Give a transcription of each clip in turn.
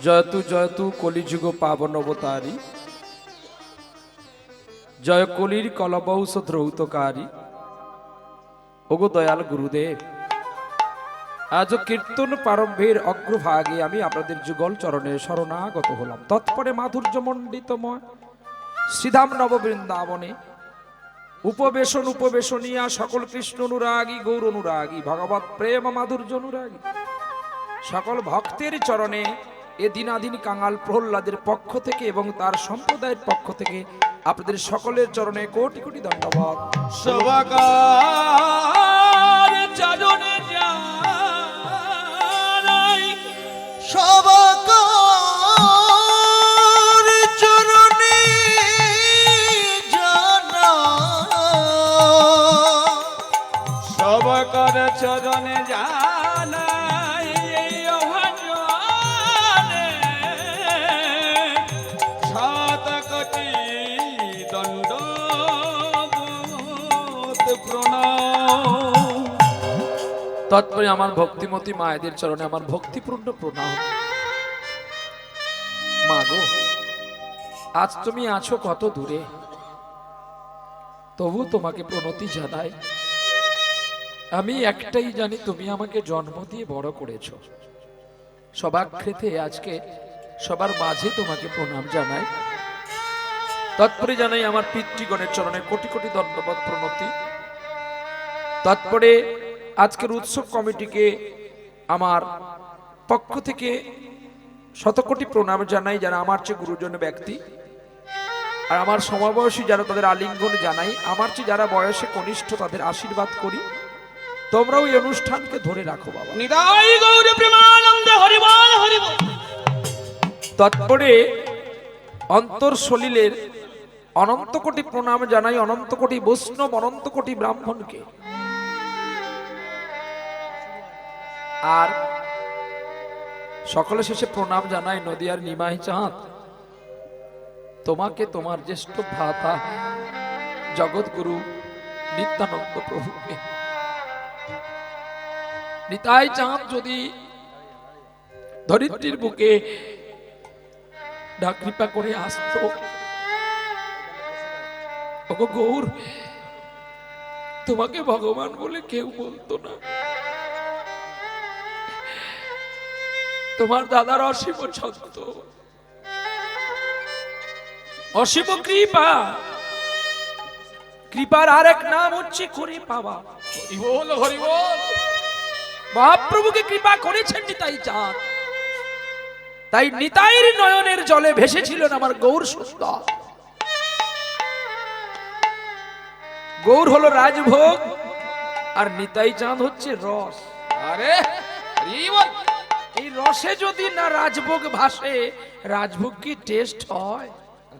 জয়তু জয়তু কলিযুগ পাবন অবতারী, জয় কলির কলবৌষ দ্রৌতকারী। ওগো দয়াল গুরুদেব, আজ কীর্তন প্রারম্ভের অগ্রভাগে আমি আপনাদের যুগল চরণে শরণাগত হলাম। তৎপরে মাধুর্য মণ্ডিতময় শ্রীধাম নববৃন্দাবনে উপবেশনিয়া সকল কৃষ্ণ অনুরাগী, গৌর অনুরাগী, ভগবত প্রেম মাধুর্য অনুরাগী সকল ভক্তের চরণে এ দিনাদিন কাঙাল প্রহ্লাদের পক্ষ থেকে এবং তার সম্প্রদায়ের পক্ষ থেকে আপনাদের সকলের চরণে কোটি কোটি ধন্যবাদ। সবাকার চরণে জানাই, সবাকার চরণে জানাই, সবাকার চরণে জানাই এই অভাজনে শতকোটি দণ্ডবত প্রণাম। তৎপরে আমার ভক্তিমতী মায়েদের চরণে আমার ভক্তিপূর্ণ প্রণাম। মা গো, আজ তুমি আছো কত দূরে, তবু তোমাকে প্রণতি জানাই। আমি একটাই জানি, তুমি আমাকে জন্ম দিয়ে বড় করেছো। সবাক্ষেত্রে আজকে সবার মাঝে তোমাকে প্রণাম জানাই। তৎপরে জানাই আমার পিতৃগণের চরণে কোটি কোটি ধন্যবাদ প্রণতি। তৎপরে আজকের উৎসব কমিটিকে আমার পক্ষ থেকে শতকোটি প্রণাম জানাই, যারা আমার চেয়ে গুরুজন ব্যক্তি, আর আমার সমবয়সী যারা তাদের আলিঙ্গন জানাই, আমার চেয়ে যারা বয়সে কনিষ্ঠ তাদের আশীর্বাদ করি। তোমরাও এই অনুষ্ঠানকে ধরে রাখো বাবা। নিতাই গৌর প্রেমানন্দে হরি বল হরি বল। তৎপরে অন্তর সলিলের অনন্ত কোটি প্রণাম জানাই, অনন্ত কোটি বৈষ্ণব, অনন্ত কোটি ব্রাহ্মণকে। আর সকলে শেষে প্রণাম জানাই নদিয়ার নিমাই চাঁদ, তোমাকে, তোমার জ্যেষ্ঠ ভ্রাতা জগৎগুরু নিত্যানন্দ প্রভুকে। নিতাই চাঁদ যদি ধরিত্রীর বুকে কৃপা করে আসতো, ওগো গৌর, তোমাকে ভগবান বলে কেউ বলতো না। তোমার দাদার অসীম ছন্দ, অসীম কৃপা, কৃপার আরেক নাম হচ্ছে করে পাওয়া। হরি বল হরি বল। মহাপ্রভুকে কৃপা করেছেন নিতাই চাঁদ, তাই নিতাইয়ের নয়নের জলে ভেসেছিলেন আমার গৌর সুন্দর। গৌর হলো রাজভোগ আর নিতাই চাঁদ হচ্ছে রস। আরে হরি বল। এই রসে যদি না রাজভোগ ভাসে, রাজভোগ কি টেস্ট হয়?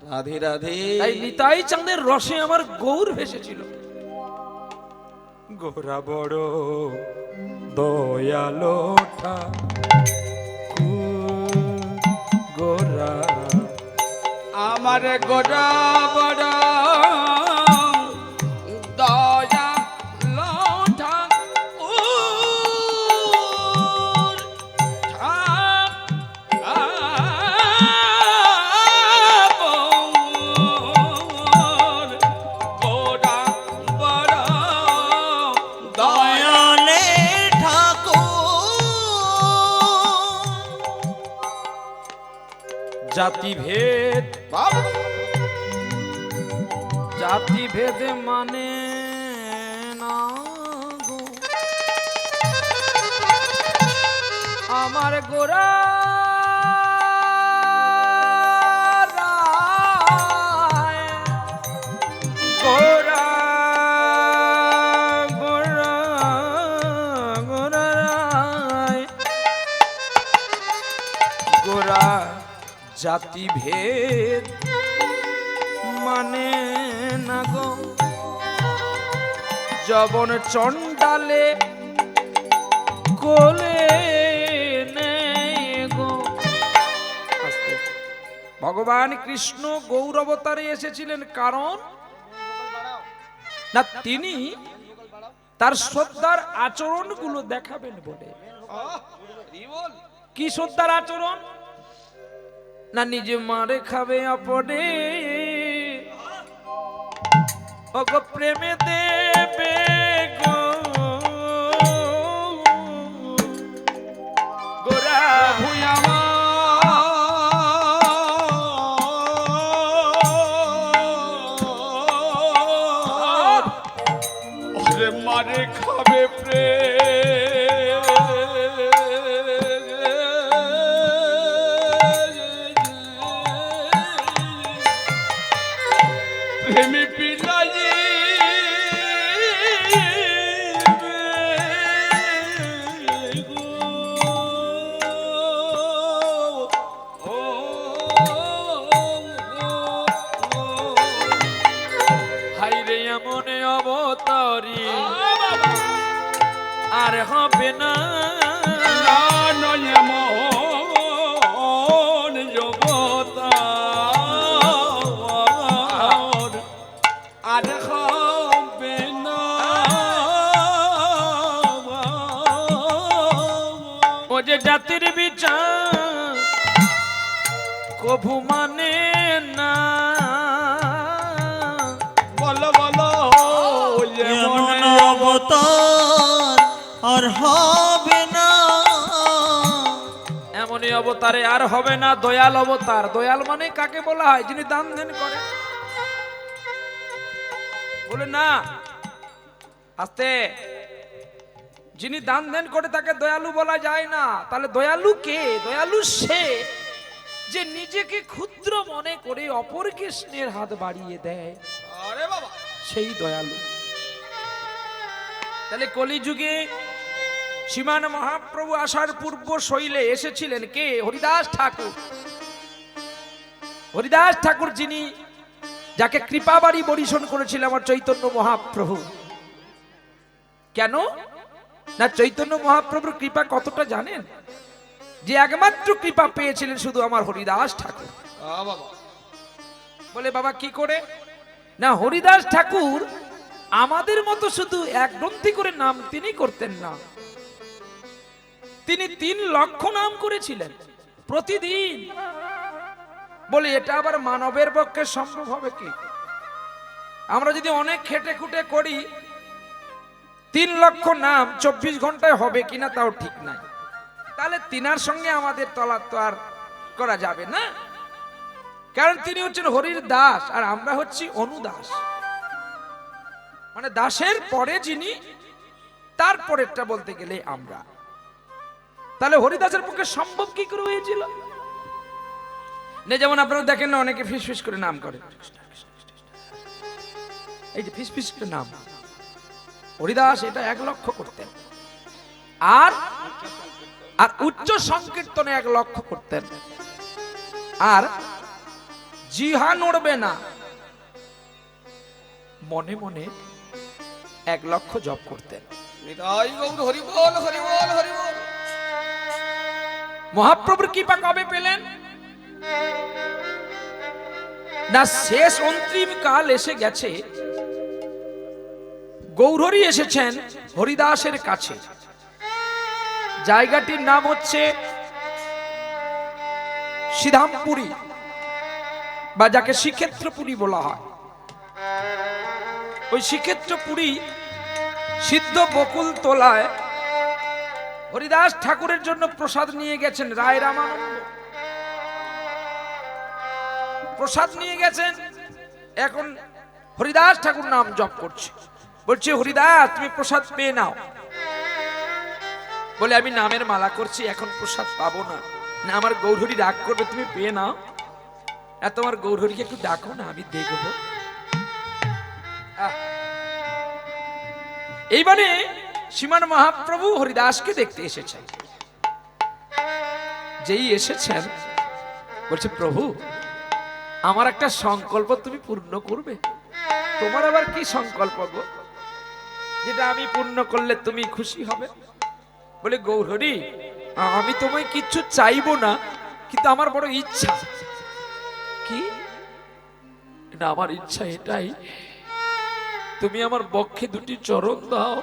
রাধে রাধে। তাই নিতাই চাঁদের রসে আমার গৌর ভেসেছিল। গোরা বড় দয়ালো গোরা আমার গোরা বড় দয়া লোঠা জাতি ভেদ, জাতি ভেদ মানে না গো আমার গোরা রায়, গোরা গোরা গোরা রায়, গোরা জাতি ভেদ মানে না গো, যবন চণ্ডালে কোলে নেই গো। ভগবান কৃষ্ণ গৌর অবতারে এসেছিলেন, কারণ না তিনি তার শ্রদ্ধার আচরণগুলো দেখাবেন বলে। কি শ্রদ্ধার আচরণ? না নিজে মারে খাবে আপনে, ওগো প্রেমে দেবে গো গোরা ভুয়া ওরে মারে খাবে প্রেমে পিলাই হাইরে এমন অবতারি আর হবে না, নয় মন জগতার আর হবে না। ও যে জাতির বিচার কভু মানে না, বলো বলো এমন অবতার আর হবে না। এমনই অবতারে আর হবে না দয়াল অবতার। দয়াল মানে কাকে বলা হয়? যিনি দান ধ্যান করে। বলে না আস্তে, যিনি দান ধ্যান করে তাকে দয়ালু বলা যায় না। তাহলে দয়ালু কে? দয়ালু সে যে নিজেকে ক্ষুদ্র মনে করে অপরকে স্নেহের হাত বাড়িয়ে দেয়, আরে বাবা সেই দয়ালু। তাহলে কলিযুগে শ্রীমান মহাপ্রভু আসার পূর্ব শৈলে এসেছিলেন কে? হরিদাস ঠাকুর। হরিদাস ঠাকুর যিনি, যাকে কৃপাবাড়ি বরিশন করেছিল আমার চৈতন্য মহাপ্রভু। কেন না চৈতন্য মহাপ্রভুর কৃপা কতটা জানেন? যে একমাত্র কৃপা পেয়েছিলেন শুধু আমার হরিদাস ঠাকুর। বাবা বলে বাবা কি করে? না হরিদাস ঠাকুর আমাদের মতো শুধু এক গ্রন্থি করে নাম তিনি করতেন না, তিনি 3 লক্ষ নাম করেছিলেন প্রতিদিন। বলে এটা আবার মানবের পক্ষে সম্ভব হবে কি? আমরা যদি অনেক খেটে খুটে করি 3 লক্ষ নাম 24 ঘন্টায় হবে কিনা তাও ঠিক নাই। তাহলে তিনার সঙ্গে আমাদের তলার তো আর করা যাবে না, কারণ তিনি হচ্ছেন হরির দাস আর আমরা হচ্ছি অনুদাস। মানে দাসের পরে যিনি, তারপরেরটা বলতে গেলে আমরা। তাহলে হরিদাসের পক্ষে সম্ভব কি করে হয়েছিল? না যেমন আপনারা দেখেন না অনেকে ফিস ফিস করে নাম করে, এই যে ফিস ফিস করে নাম। হরিদাস এটা 1 লক্ষ করতেন, আর আর উচ্চ সংকীর্তনে 1 লক্ষ করতেন, আর জিহা নড়বে না, মনে মনে 1 লক্ষ জপ করতেন। নিতাই গৌর হরি বল হরি বল হরি বল। মহাপ্রভুর কৃপা কবে পেলেন? না শেষ অন্তিম কাল এসে গেছে, গৌরহরি এসেছেন হরিদাসের কাছে। জায়গাটির নাম হচ্ছে সিধামপুরী, বা যাকে শ্রীক্ষেত্রপুরী বলা হয়। ওই শ্রীক্ষেত্রপুরী সিদ্ধ বকুল তোলায় হরিদাস ঠাকুরের জন্য প্রসাদ নিয়ে গেছেন রায় রামানন্দ। প্রসাদ নিয়ে গেছেন, এখন হরিদাস ঠাকুর নাম জপ করছে। বলছে হরিদাস তুমি প্রসাদ পেয়ে নাও। বলে আমি নামের মালা করছি, এখন প্রসাদ পাবো না। না আমার গৌরহরি রাগ করবে, তুমি পেয়ে নাও। আর তোমার গৌরহরিকে একটু ডাকো না, আমি দেখবো। এইবারে শ্রীমান মহাপ্রভু হরিদাসকে দেখতে এসেছেন। যেই এসেছেন বলছে প্রভু আমার একটা সংকল্প তুমি পূর্ণ করবে। তোমার আবার কি সংকল্প গো, যেটা আমি পূর্ণ করলে তুমি খুশি হবে? বলে গৌরহরি আমি তোমায় কিচ্ছু চাইবো না, কিন্তু আমার বড় ইচ্ছা। কি না? আমার ইচ্ছা এটাই, তুমি আমার বক্ষে 2টি চরণ দাও।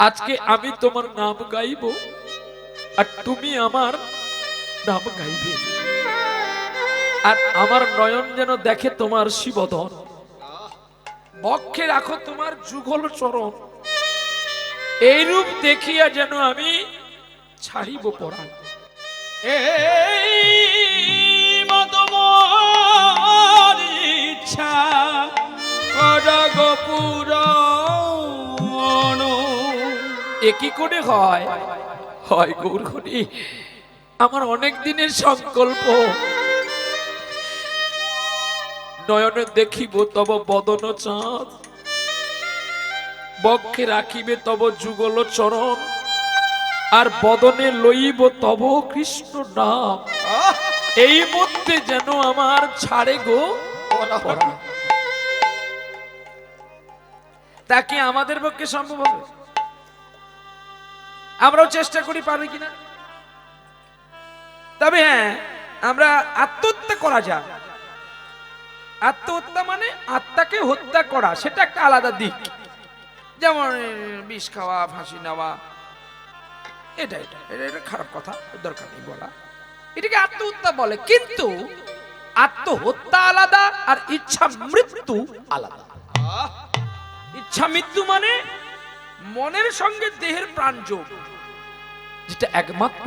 আজকে আমি তোমার নাম গাইব, আর তুমি আমার নাম গাইবে, আর আমার নয়ন যেন দেখে তোমার শিবধন, বক্ষে রাখো তোমার যুগল চরণ, এই রূপ দেখিয়া যেন আমি ছাড়িব পরাণ। এই মত মোর ইচ্ছা কর গো পূরণ। এ কি করে হয়? হয় গৌরহরি, আমার অনেক দিনের সংকল্প, নয়নে দেখিব তব বদন চাঁদ, বক্ষে রাখিবে তব যুগল চরণ, আর বদনে লইব তব কৃষ্ণ নাম, এই মধ্যে যেন আমার ছাড়ে গো পরাণ। তা কি আমাদের পক্ষে সম্ভব হবে? আমরাও চেষ্টা করি, পারি কিনা। তবে হ্যাঁ, আমরা আত্মহত্যা করা যায়। আত্মহত্যা মানে আত্মাকে হত্যা করা, সেটা একটা আলাদা দিক। যেমন বিষ খাওয়া, ফাঁসি নেওয়া, এটা এটা এটা খারাপ কথা, দরকার নেই বলা। এটাকে আত্মহত্যা বলে। কিন্তু আত্মহত্যা আলাদা আর ইচ্ছা মৃত্যু আলাদা। ইচ্ছা মৃত্যু মানে মনের সঙ্গে দেহের প্রাণ যোগ, যেটা একমাত্র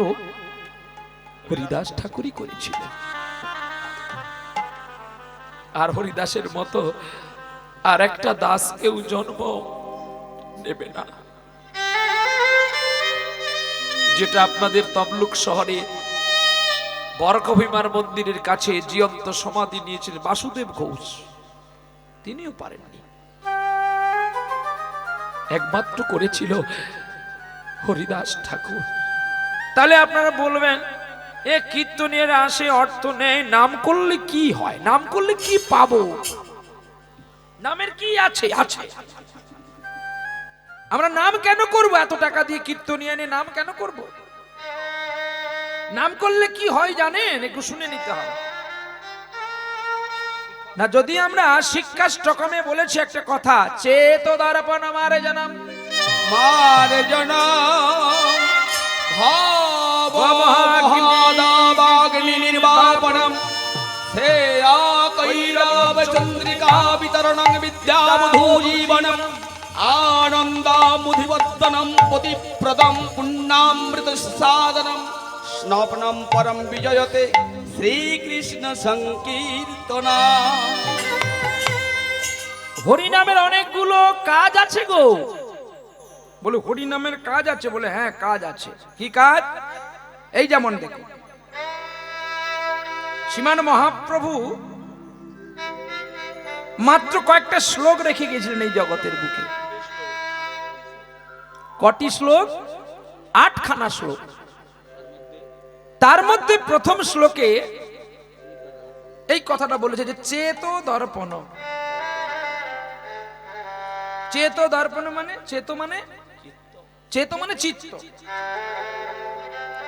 হরিদাস ঠাকুরই করেছিলেন। আর হরিদাসের মতো আর একটা দাস কেউ জন্ম নেবে না। যেটা আপনাদের তমলুক শহরে বরকভিমার মন্দিরের কাছে জীবন্ত সমাধি নিয়েছিলেন বাসুদেব ঘোষ, তিনিও পারেননি, একমাত্র করেছিল হরিদাস ঠাকুর। তাহলে আপনারা বলবেন, এ কীর্তনের আসে অর্থ নেই, নাম করলে কি হয়, নাম করলে কি পাবো, নামের কি আছে? আছে। আমরা নাম কেন করব? এত টাকা দিয়ে কীর্তনিয়া এনে নাম কেন করব? নাম করলে কি হয় জানেন? একটু শুনে নিতে হবে না। যদি আমরা শিক্ষাষ্টকমে বলেছি একটা কথা, চেত দর্পণ মারে জনম, মার জনম ভাবাগ্নি নির্বাপনম, শ্রেয়া কৈরাব চন্দ্রিকা বিতরণং বিদ্যাবধূজীবনম, আনন্দামুধিবর্ধনম পতিপ্রদম পুণ্যামৃত সাধনম, স্নপনম পরম বিজয়তে শ্রীকৃষ্ণ সংকীর্তনা। হরিনামের অনেকগুলো কাজ আছে গো। বলে হরিনামের কাজ আছে? বলে হ্যাঁ, কাজ আছে। কি কাজ? এই যেমন দেখো, শ্রীমান মহাপ্রভু মাত্র কয়েকটা শ্লোক রেখে গেছিলেন এই জগতের বুকে। কটি শ্লোক? 8খানা শ্লোক। তার মধ্যে প্রথম শ্লোকে এই কথাটা বলেছে যে চেত দর্পণ। চেত দর্পণ মানে চেত মানে চিত্ত।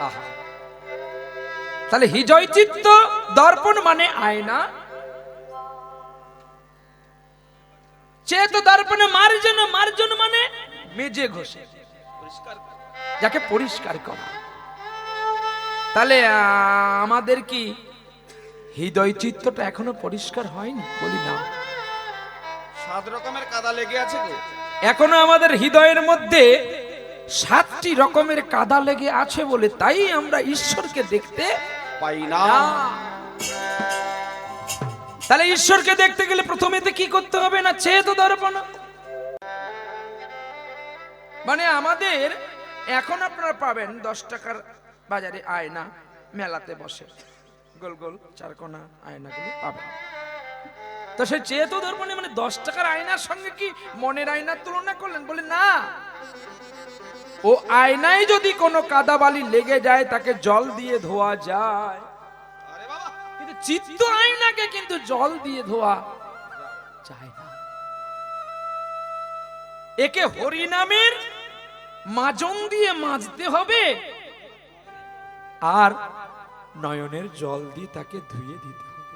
আহা, তাহলে হৃদয় চিত্ত দর্পণ মানে আয়না। চেত দর্পণে মার্জন মানে মেজে ঘষে, যাকে পরিষ্কার করা। তাহলে আমাদের কি হৃদয় চিত্তটা এখনো পরিষ্কার হয়নি? বলি না, 7 রকমের কাদা লেগে আছে গো। এখনো আমাদের হৃদয়ের মধ্যে 7টি রকমের কাদা লেগে আছে বলে তাই আমরা ঈশ্বরকে দেখতে পাই না। তাহলে ঈশ্বরকে দেখতে গেলে প্রথমেতে কি করতে হবে? না চেত দর্পণ। মানে আমাদের এখন আপনারা পাবেন 10 টাকার বাজারে আয়না, মেলাতে বসে গোল গোল চারকোনা আয়নাগুলো পাবেন। তো সেই চেত দর্পণে মানে 10 টাকার আয়নার সঙ্গে কি মনের আয়নার তুলনা করলেন? বলে না, ও আয়নায় যদি কোনো কাদা বালি লেগে যায় তাকে জল দিয়ে ধোয়া যায়, আরে বাবা, কিন্তু চিত্ত আয়নাকে কিন্তু জল দিয়ে ধোয়া যায় না। একে হরিনামের মাজন দিয়ে মাজতে হবে, আর নয়নের জল দিয়ে তাকে ধুয়ে দিতে হবে,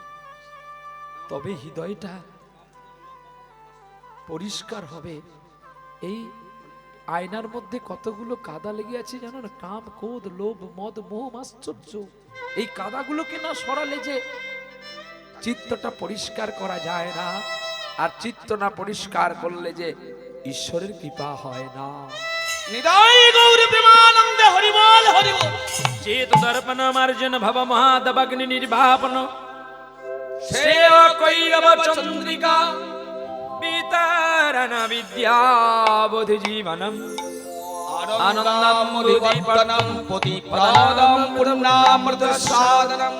তবে হৃদয়টা পরিষ্কার হবে। এই আয়নার মধ্যে কতগুলো কাদা লেগে আছে জানো না? কাম, ক্রোধ, লোভ, মদ, মোহ, আশ্চর্য। এই কাদাগুলোকে না সরালে যে চিত্তটা পরিষ্কার করা যায় না, আর চিত্ত না পরিষ্কার করলে যে ঈশ্বরের কৃপা হয় না। নিতাই গৌর প্রেমানন্দে হরি বল হরি বল। চেত দর্পণ মার্জন ভব মহাদবগ্নি নির্বাপন সেবা কৈরব চন্দ্রিকা বিতারণ বিদ্যা বোধি জীবনম আনন্দম মুদিপটনম প্রতিপদাম পূর্ণামৃত সাধনম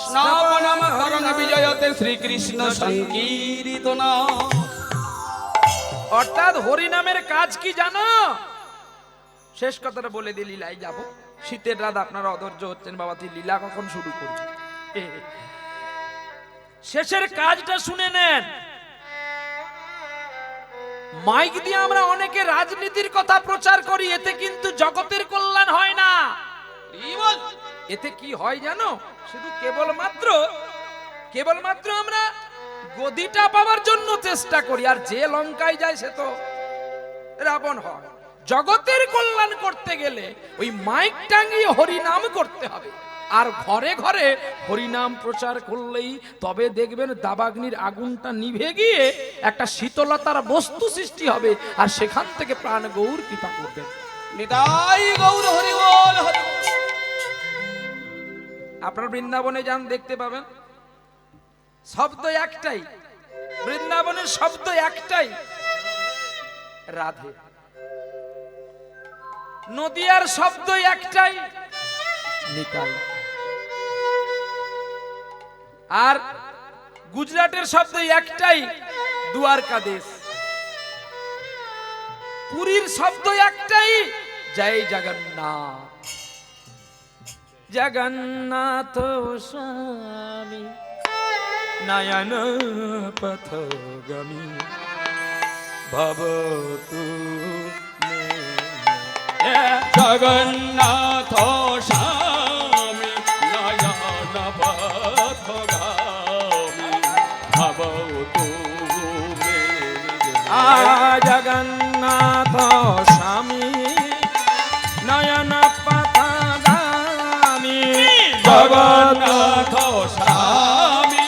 স্নাপনম হরণ বিজয়তে শ্রীকৃষ্ণ সংকীর্তন। অর্থাৎ হরি নামের কাজ কি জানো? শেষ কথাটা বলে দিয়ে লীলায় যাব। শীতের রাত আপনারা অধৈর্য হচ্ছেন, বাবা তুই লীলা কখন শুরু করবি? শেষের কাজটা শুনে নেন। মাইক দিয়ে আমরা অনেকে রাজনীতির কথা প্রচার করি, এতে কিন্তু জগতের কল্যাণ হয় না। এতে কি হয় জানো? শুধু কেবলমাত্র আমরা গদিটা পাওয়ার জন্য চেষ্টা করি, আর যে লঙ্কায় যায় সে তো রাবণ হয়। জগতের কল্যাণ করতে গেলে ওই মাইক টাঙিয়ে হরিনাম করতে হবে, আর ঘরে ঘরে হরিনাম প্রচার করলেই তবে দেখবেন দাবাগ্নির আগুনটা নিভে গিয়ে একটা শীতলতার বস্তু সৃষ্টি হবে, আর সেখান থেকে প্রাণ গৌর কৃপা করবেন। নিতাই গৌর হরি বল হরি বল। আপনার বৃন্দাবনে যান, দেখতে পাবেন শব্দ একটাই, বৃন্দাবনের শব্দ একটাই, রাধে। নদিয়ার শব্দ একটাই, নিতাই। আর গুজরাটের শব্দ একটাই, দ্বারকাদেশ। পুরীর শব্দ একটাই, জয় জগন্নাথ। জগন্নাথ স্বামী নয়ন পথগামী ভবতু মে। জগন্নাথ স্বামী নয়ন পথগামী ভবতু মে। জগন্নাথ স্বামী নয়ন পথগামী জগন্নাথ স্বামী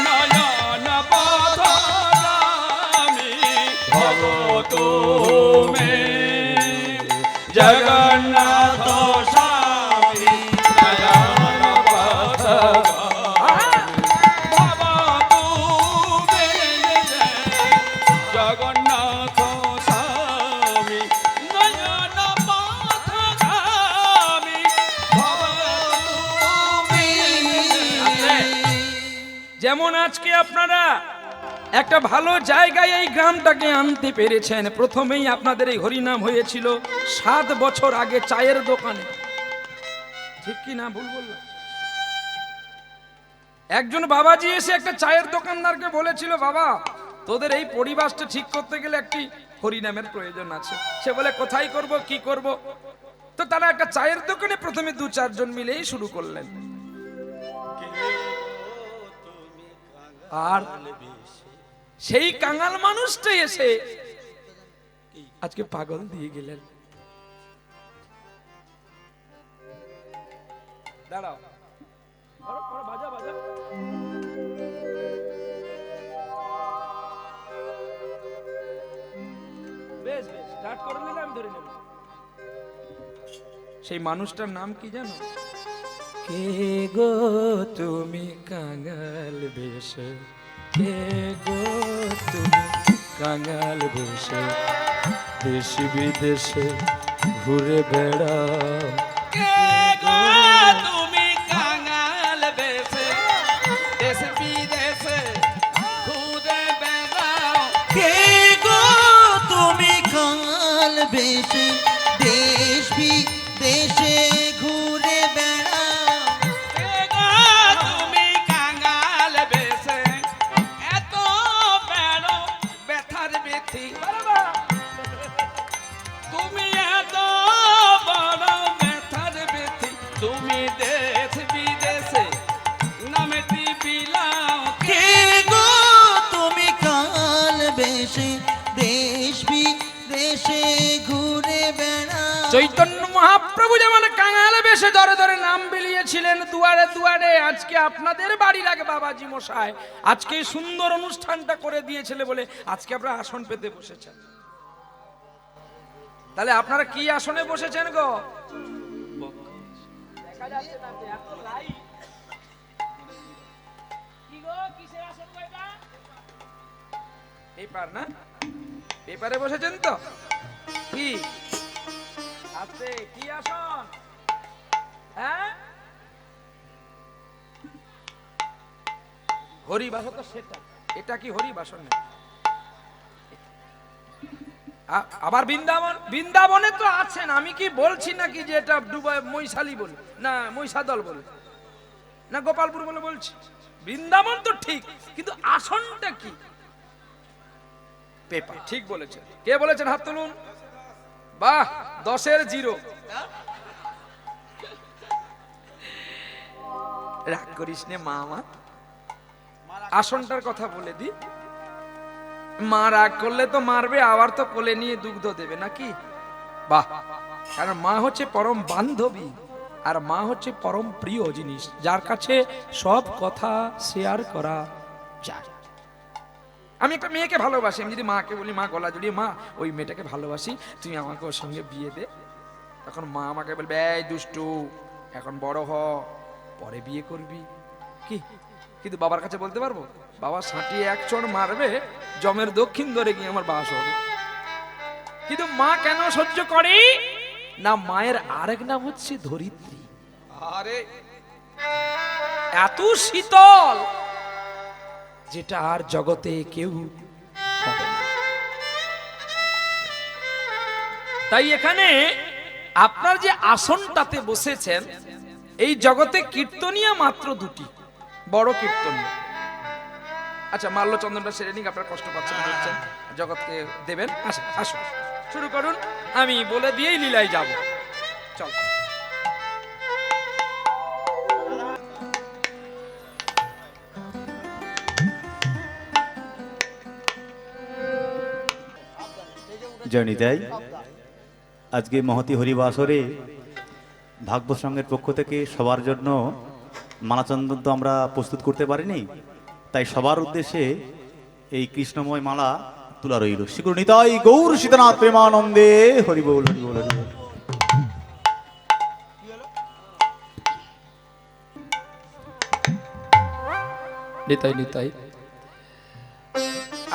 নয়ন পথগামী ভবতু মে। জগন্নাথ স্বামী নয়ন পথগামী ভবতু মে। জগন্নাথ স্বামী নয়ন পথগামী ভবতু মে। যেমন আজকে আপনারা একটা ভালো জায়গায় এই গ্রামটাকে আনতে পেরেছেন। প্রথমেই আপনাদের এই হরিনাম হয়েছিল 7 বছর আগে চায়ের দোকানে, ঠিক কি না ভুল বললাম? একজন বাবাজি এসে একটা চায়ের দোকানদারকে বলেছিল, বাবা তোদের এই পরিবেশটা ঠিক করতে গেলে একটি হরিনামের প্রয়োজন আছে। সে বলে কোথায় করব, কি করব? তো তারা একটা চায়ের দোকানে প্রথমে 2-4 জন মিলেই শুরু করলেন, আর সেই কাঙাল মানুষটাই এসে আজকে পাগল দিয়ে গেলেন। দাঁড়াও, বাজা বাজা। বেশ বেশ, স্টার্ট করে নিলে আমি ধরে নেব। সেই মানুষটার নাম কি জানো? কে গো তুমি কাঙাল বেশে, কে গো তুমি কাঙাল বেশে, দেশে বিদেশে ঘুরে বেড়াও। কে গো তুমি কাঙাল বেশে, দেশ বিদেশে ঘুরে বেড়াও। কে গো তুমি কাঙাল বেশে, দেশ বিদেশে ঘুরে বেড়াও। কে গো তুমি কাঙাল বেশে, এত বড় ব্যথার ব্যথি। তুমি এত বড় ব্যথার ব্যথি, তুমি দেশ বিদেশে নামেটি বিলাও। কে গো তুমি কাঙাল বেশে, দেশ বিদেশে ঘুরে মহাপ্রভু যেমন কাঙালে বেশে ধরে ধরে নাম বিলিয়েছিলেন দুয়ারে দুয়ারে, আজকে আপনাদের বাড়ির আগে বাবাজি মশাই আজকে এই সুন্দর অনুষ্ঠানটা করে দিয়েছিল বলে আজকে আপনারা আসন পেতে বসেছেন। তাহলে আপনারা কি আসনে বসেছেন গো? দেখা যাচ্ছে না যে এত লাইট। কি গো, কিসের আসন গো এটা? পেপার না? পেপারে বসেছেন তো? কি আছে, কি আসন? হ্যাঁ, হরিবাসন তো সেটা, এটা কি হরিবাসন না? আবার বৃন্দাবন, বৃন্দাবনে তো আছেন, আমি কি বলছি নাকি যে এটা দুবাই মহিষালি বলে না মহিষাদল বলে না গোপালপুর বলে বলছি? বৃন্দাবন তো ঠিক, কিন্তু আসনটা কি? পেপার। ঠিক বলেছেন। কে বলেছেন হাত তুলুন। বাহ, 10-এর 0। রাগ করিস নে মা, আমার আসনটার কথা বলে দি। মা রাগ করলে তো মারবে, আবার তো কোলে নিয়ে দুগ্ধ দেবে নাকি? বাহ, কারণ মা হচ্ছে পরম বান্ধবী, আর মা হচ্ছে পরম প্রিয় জিনিস, যার কাছে সব কথা শেয়ার করা যায়। আমি একটা মেয়েকে ভালোবাসি, আমি যদি মাকে বলি মা গলা জড়িয়ে মা ওই মেয়েটাকে ভালোবাসি, তুমি আমাকে ওর সঙ্গে বিয়ে দে, তখন মা আমাকে বলবে এই দুষ্টু এখন বড় হ, পরে বিয়ে করবি কি? কিন্তু বাবার কাছে বলতে পারবো? বাবা সাঁটিয়ে এক চড় মারবে, জমের দক্ষিণ ধরে গিয়ে আমার বাস হবে। কিন্তু মা কেন সহ্য করে না? মায়ের আরেক নাম হচ্ছে ধরিত্রী। আরে এত শীতল যেটা আর জগতে কেউ হবে না। তাই এখানে আপনার যে আসনটাতে বসেছেন, এই জগতে কীর্তনিয়া মাত্র 2টি, বড় কীর্তনিয়া। আচ্ছা, মাল্যচন্দনটা সেরে নিক, আপনারা কষ্ট পাচ্ছেন বলছেন, জগৎকে দেবেন। আসুন আসুন শুরু করুন, আমি বলে দিয়েই লীলায় যাব। চল। জয়নিতাই, আজকে মহতি হরিবাসরে ভাগবত সংঘের পক্ষ থেকে সবার জন্য মালাচন্দন তো আমরা প্রস্তুত করতে পারিনি, তাই সবার উদ্দেশ্যে এই কৃষ্ণময় মালা তোলা রইল। শ্রী নিতাই গৌর সীতানাথ প্রেমানন্দে হরি বল হরি বল হরি বল। নিতাই নিতাই,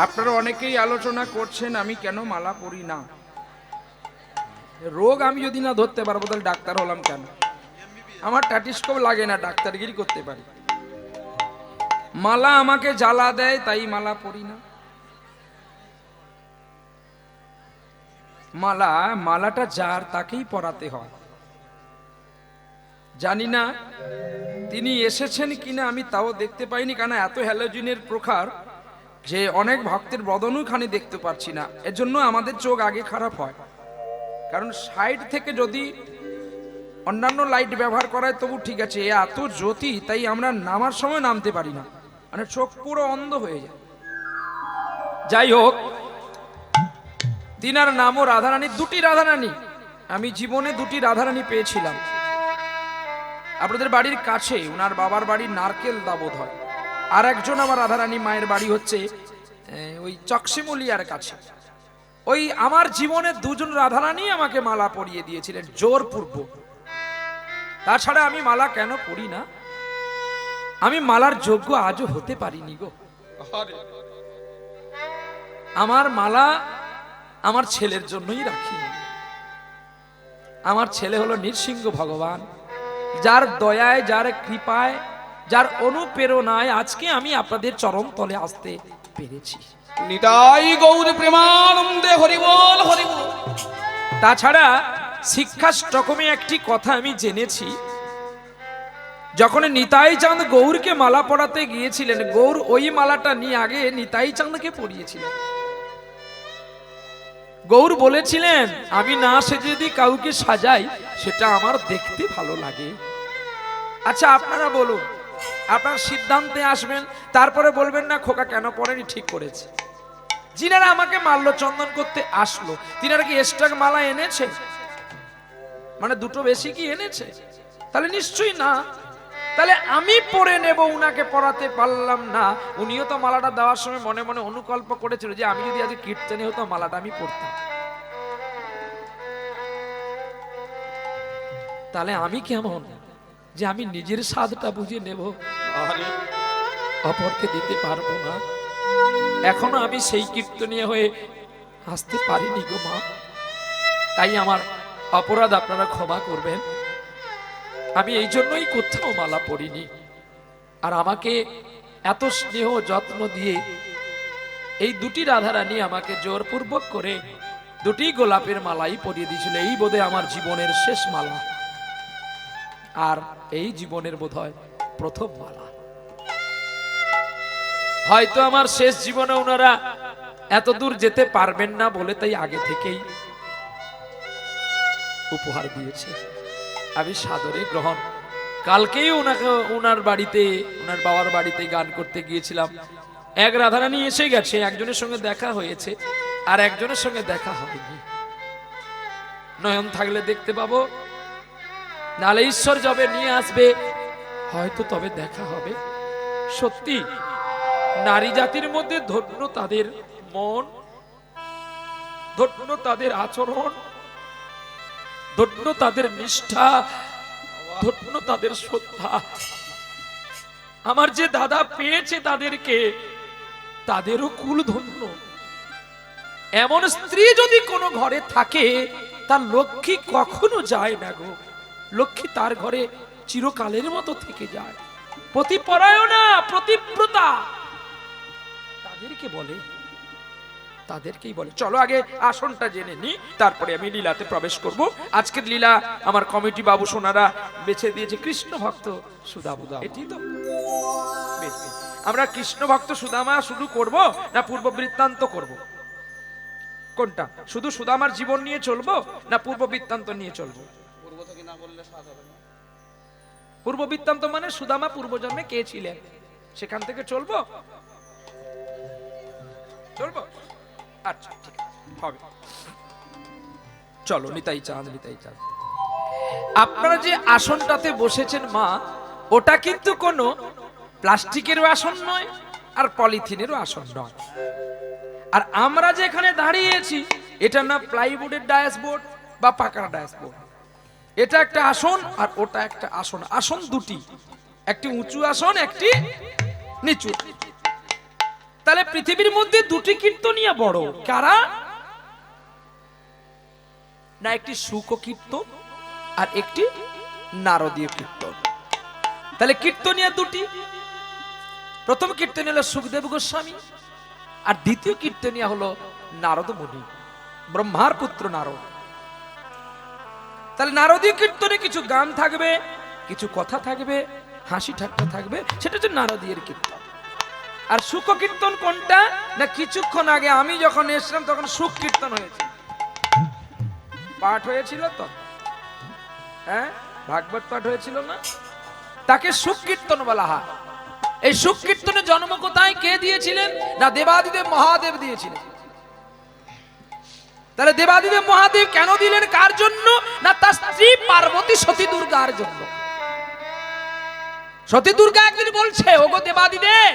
আপনারা অনেকেই আলোচনা করছেন আমি কেন মালা পরি না। রোগ আমি যদি না ধরতে পারবো তাহলে ডাক্তার হলাম কেন? আমার ট্যাটিস্কোপ লাগে না, ডাক্তারগিরি করতে পারি। মালা আমাকে জ্বালা দেয়, তাই মালা পরি না। মালাটা যার তাকেই পরাতে হয়। জানি না তিনি এসেছেন কিনা, আমি তাও দেখতে পাইনি, কারণ এত হ্যালোজিনের প্রখার যে অনেক ভক্তের বদনও খানি দেখতে পাচ্ছি না। এর জন্য আমাদের চোখ আগে খারাপ হয়, কারণ সাইড থেকে যদি অন্যান্য লাইট ব্যবহার করায় তবু ঠিক আছে, এত জ্যোতি, তাই আমরা নামার সময় নামতে পারি না, মানে চোখ পুরো অন্ধ হয়ে যায়। যাই হোক, তিনার নামও রাধারানী, 2টি রাধারানী। আমি জীবনে 2টি রাধারানী পেয়েছিলাম। আপনাদের বাড়ির কাছে ওনার বাবার বাড়ি নারকেল দাবোধ হয়, আর একজন আমার রাধারানী মায়ের বাড়ি হচ্ছে ওই চকশিমুলিয়ার কাছে। ওই আমার জীবনে 2জন রাধারানী আমাকে মালা পরিয়ে দিয়েছিলেন জোরপূর্বক। তাছাড়া আমি মালা কেন পরি না? আমি মালার যোগ্য আজও হতে পারিনি গো। আমার মালা আমার ছেলের জন্যই রাখি। আমার ছেলে হলো নৃসিংহ ভগবান, যার দয়ায়, যার কৃপায়, যার অনুপ্রেরণায় আজকে আমি আপনাদের চরণ তলে আসতে পেরেছি। নিতাই গৌর প্রেমানন্দে হরি বল হরি বল। তাছাড়া শিক্ষাষ্টকমে একটি কথা আমি জেনেছি, যখন নিতাই চাঁদ গৌরকে মালা পরাতে গিয়েছিলেন, গৌর ওই মালাটা নিয়ে আগে নিতাই চাঁদকে পরিয়েছিলেন। গৌর বলেছিলেন আমি না সেজে যদি কাউকে সাজাই সেটা আমার দেখতে ভালো লাগে। আচ্ছা আপনারা বলুন, আপনার সিদ্ধান্তে আসবেন, তারপরে বলবেন না খোকা কেন পরেনি, ঠিক করেছে। যিনারা আমাকে মাল্যচন্দন করতে আসলো, তিনারা কি এক্সট্রা মালা এনেছে? মানে দুটো বেশি কি এনেছে? তাহলে নিশ্চয়ই না। তাহলে আমি পরে নেব, উনাকে পড়াতে পারলাম না। উনিও তো মালাটা দেওয়ার সময় মনে মনে অনুকল্প করেছিল যে আমি যদি আজ কীর্তনে হতো মালাটা আমি পড়তাম। তাহলে আমি কেমন যে আমি নিজের স্বাদটা বুঝে নেব, আরে অপরকে দিতে পারবো না। এখনো আমি সেই কীর্তনীয় হয়ে হাসতে পারিনি গো মা। তাই আমার অপরাধ, আপনারা ক্ষমা করবেন। আমি এই জন্যই কোথাও মালা পরিনি। আর আমাকে এত স্নেহ যত্ন দিয়ে এই দুটি রাধারানী আমাকে জোরপূর্বক করে দুটি গোলাপের মালাই পরিয়ে দিয়েছিল। এই বোধহয় আমার জীবনের শেষ মালা, আর এই জীবনের বোধহয় প্রথম মালা। হয়তো আমার শেষ জীবনে ওনারা এত দূর যেতে পারবেন না বলে তাই আগে থেকেই উপহার দিয়েছে। আমি সাদরে গ্রহণ। কালকেই ওনার বাড়িতে, ওনার বাবার বাড়িতে গান করতে গিয়েছিলাম। এক রাধারানী এসে গেছে, একজনের সঙ্গে দেখা হয়েছে আর একজনের সঙ্গে দেখা হয়নি। নয়ন থাকলে দেখতে পাবো, নালে ঈশ্বর যবে নিয়ে আসবে হয়তো তবে দেখা হবে। সত্যি নারী জাতির মধ্যে ধন্য তাদের মন, ধন্য তাদের আচরণ, ধন্য তাদের নিষ্ঠা, ধন্য তাদের শ্রদ্ধা। আমার যে দাদা পেয়েছে তাদেরকে, তাদেরও কুল ধন্য। এমন স্ত্রী যদি কোনো ঘরে থাকে তার লক্ষ্মী কখনো যায় না গো। লক্ষ্মী তার ঘরে চিরকালের মতো থেকে যায়। প্রতিপরায়ণা, প্রতিব্রতা তাদেরকে বলে, তাদেরকেই বলে। চলো আগে আসনটা জেনে নি, তারপরে আমি লীলাতে প্রবেশ করব। আজকের লীলা আমার কমিটি বাবু সোনারা বেছে দিয়েছে কৃষ্ণ ভক্ত সুদামা। এটি তো বেশ বেশ। আমরা কৃষ্ণ ভক্ত সুদামা শুধু করব না পূর্ব বৃত্তান্ত করব? কোনটা? শুধু সুদামার জীবন নিয়ে চলবো না পূর্ব বৃত্তান্ত নিয়ে চলবো? পূর্ব থেকে না বললে স্বাদ হবে না। পূর্ব বৃত্তান্ত মানে সুদামা পূর্বজন্মে কে ছিলেন সেখান থেকে চলবো? চলবো? আচ্ছা ঠিক হবে। চলো, নিতাই চাঁদ, নিতাই চাঁদ। আপনারা যে আসনটাতে বসেছেন মা, ওটা কিন্তু কোনো প্লাস্টিকেরও আসন নয় আর পলিথিনেরও আসন নয়। আর আমরা যে এখানে দাঁড়িয়েছি এটা না প্লাইউডের ড্যাশবোর্ড বা পাকার ড্যাশবোর্ড। এটা একটা আসন আর ওটা একটা আসন। আসন দুটি, একটি উঁচু আসন, একটি নিচু। তাহলে পৃথিবীর মধ্যে দুটি কীর্তনিয়া বড় কারা? না একটি শুক কীর্তন আর একটি নারদীয় কীর্তন। তাহলে কীর্তনিয়া দুটি। প্রথম কীর্তনিয়া হলো সুখদেব গোস্বামী আর দ্বিতীয় কীর্তনিয়া হলো নারদ মুনি, ব্রহ্মার পুত্র নারদ। তাহলে নারদীয় কীর্তনে কিছু গান থাকবে, কিছু কথা থাকবে, হাসি ঠাট্টা থাকবে, সেটা হচ্ছে নারদীয়ের কীর্তন। আর সুখ কীর্তন কোনটা? না কিছুক্ষণ আগে আমি যখন এসলাম তখন সুখ কীর্তন হয়েছে, পাঠ হয়েছিল তো, হ্যাঁ ভাগবত পাঠ হয়েছিল না? তাকে সুখ কীর্তন বলা হয়। এই সুখ কীর্তনের জন্ম কোথায় কে দিয়েছিলেন? না দেবাদিদেব মহাদেব দিয়েছিলেন। তাহলে দেবাদিদেব মহাদেব কেন দিলেন? কার জন্য? না তার স্ত্রী পার্বতী সতী দুর্গার জন্য। সতী দুর্গা একদিন বলছে, ওগো দেবাদিদেব,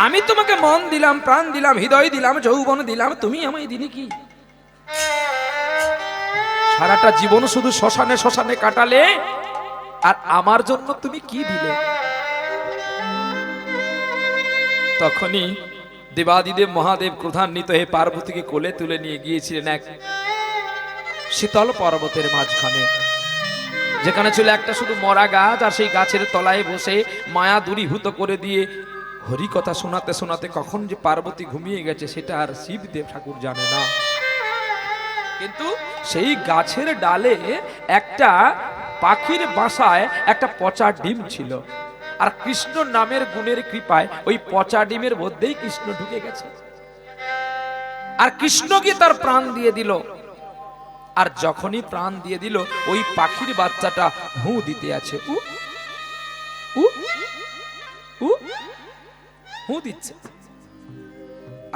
আমি তোমাকে মন দিলাম, প্রাণ দিলাম, হৃদয় দিলাম, যৌবন দিলাম, তুমি আমায় দিলে কি? সারাটা জীবন শুধু শ্মশানে শ্মশানে কাটালে, আর আমার জন্য তুমি কি দিলে? তখনই দেবাদিদেব মহাদেব ক্রোধান্বিত হয়ে পার্বতীকে কোলে তুলে নিয়ে গিয়েছিলেন এক শীতল পর্বতের মাঝখানে, যেখানে ছিল একটা শুধু মরা গাছ, আর সেই গাছের তলায় বসে মায়া দূরীভূত করে দিয়ে হরি কথা শোনাতে শোনাতে কখন যে পার্বতী ঘুমিয়ে গেছে সেটা আর শিবদেব ঠাকুর জানে না। কিন্তু সেই গাছের ডালে একটা পাখির বাসায় একটা পচা ডিম ছিল, আর কৃষ্ণ নামের গুণের কৃপায় ওই পচা ডিমের মধ্যেই কৃষ্ণ ঢুকে গেছে, আর কৃষ্ণকে তার প্রাণ দিয়ে দিল। আর যখনই প্রাণ দিয়ে দিল, ওই পাখির বাচ্চাটা হু দিতে আছে, উ উ উ হু দিচ্ছে।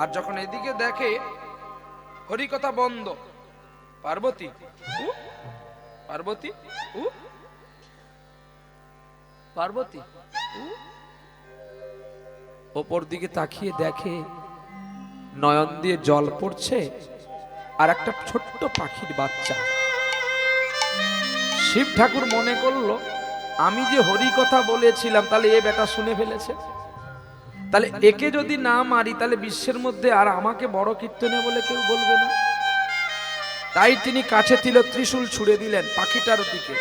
আর যখন এদিকে দেখে হরিকথা বন্ধ, পার্বতী পার্বতী উ পার্বতী উ ওপর দিকে তাকিয়ে দেখে নয়ন দিয়ে জল পড়ছে আর একটা ছোট্ট পাখির বাচ্চা। শিব ঠাকুর মনে করলো আমি যে হরি কথা বলেছিলাম তাহলে এ বেটা শুনে ফেলেছে, তাহলে একে যদি না মারি তাহলে বিশ্বের মধ্যে আর আমাকে বড় কীর্তনে বলে কেউ বলবে না। তাই তিনি কাছে ছিল ত্রিশূল ছুড়ে দিলেন পাখিটার দিকে,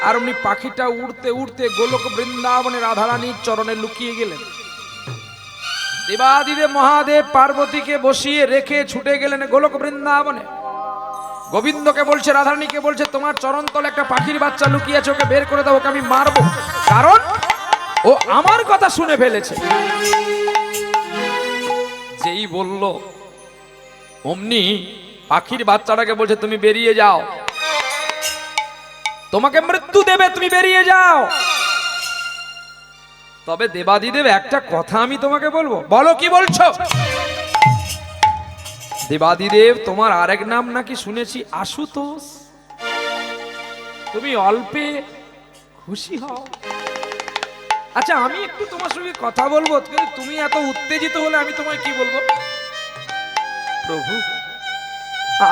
আর উনি পাখিটা উড়তে উড়তে গোলক বৃন্দাবনে রাধারানীর চরণে লুকিয়ে গেলেন। দেবাদিদেব মহাদেব পার্বতীকে বসিয়ে রেখে ছুটে গেলেন গোলক বৃন্দাবনে। গোবিন্দকে বলছে, রাধারানীকে বলছে, তোমার চরণ তলে একটা পাখির বাচ্চা লুকিয়ে আছে, ওকে বের করে দাও, ওকে আমি মারবো, কারণ ও আমার কথা শুনে ফেলেছে। যেই বলল অমনি পাখির বাচ্চাটাকে বলছে, তুমি বেরিয়ে যাও, তোমাকে মৃত্যু দেবে, তুমি বেরিয়ে যাও। তবে দেবাদিদেব একটা কথা আমি তোমাকে বলবো। বলো, কি বলছো? দেবাদিদেব তোমার আরেক নাম নাকি শুনেছি আশুতোষ, তুমি অল্পে খুশি হও। আচ্ছা আমি একটু তোমার সঙ্গে কথা বলবো, কিন্তু তুমি এত উত্তেজিত হলে আমি তোমায় কি বলবো? প্রভু,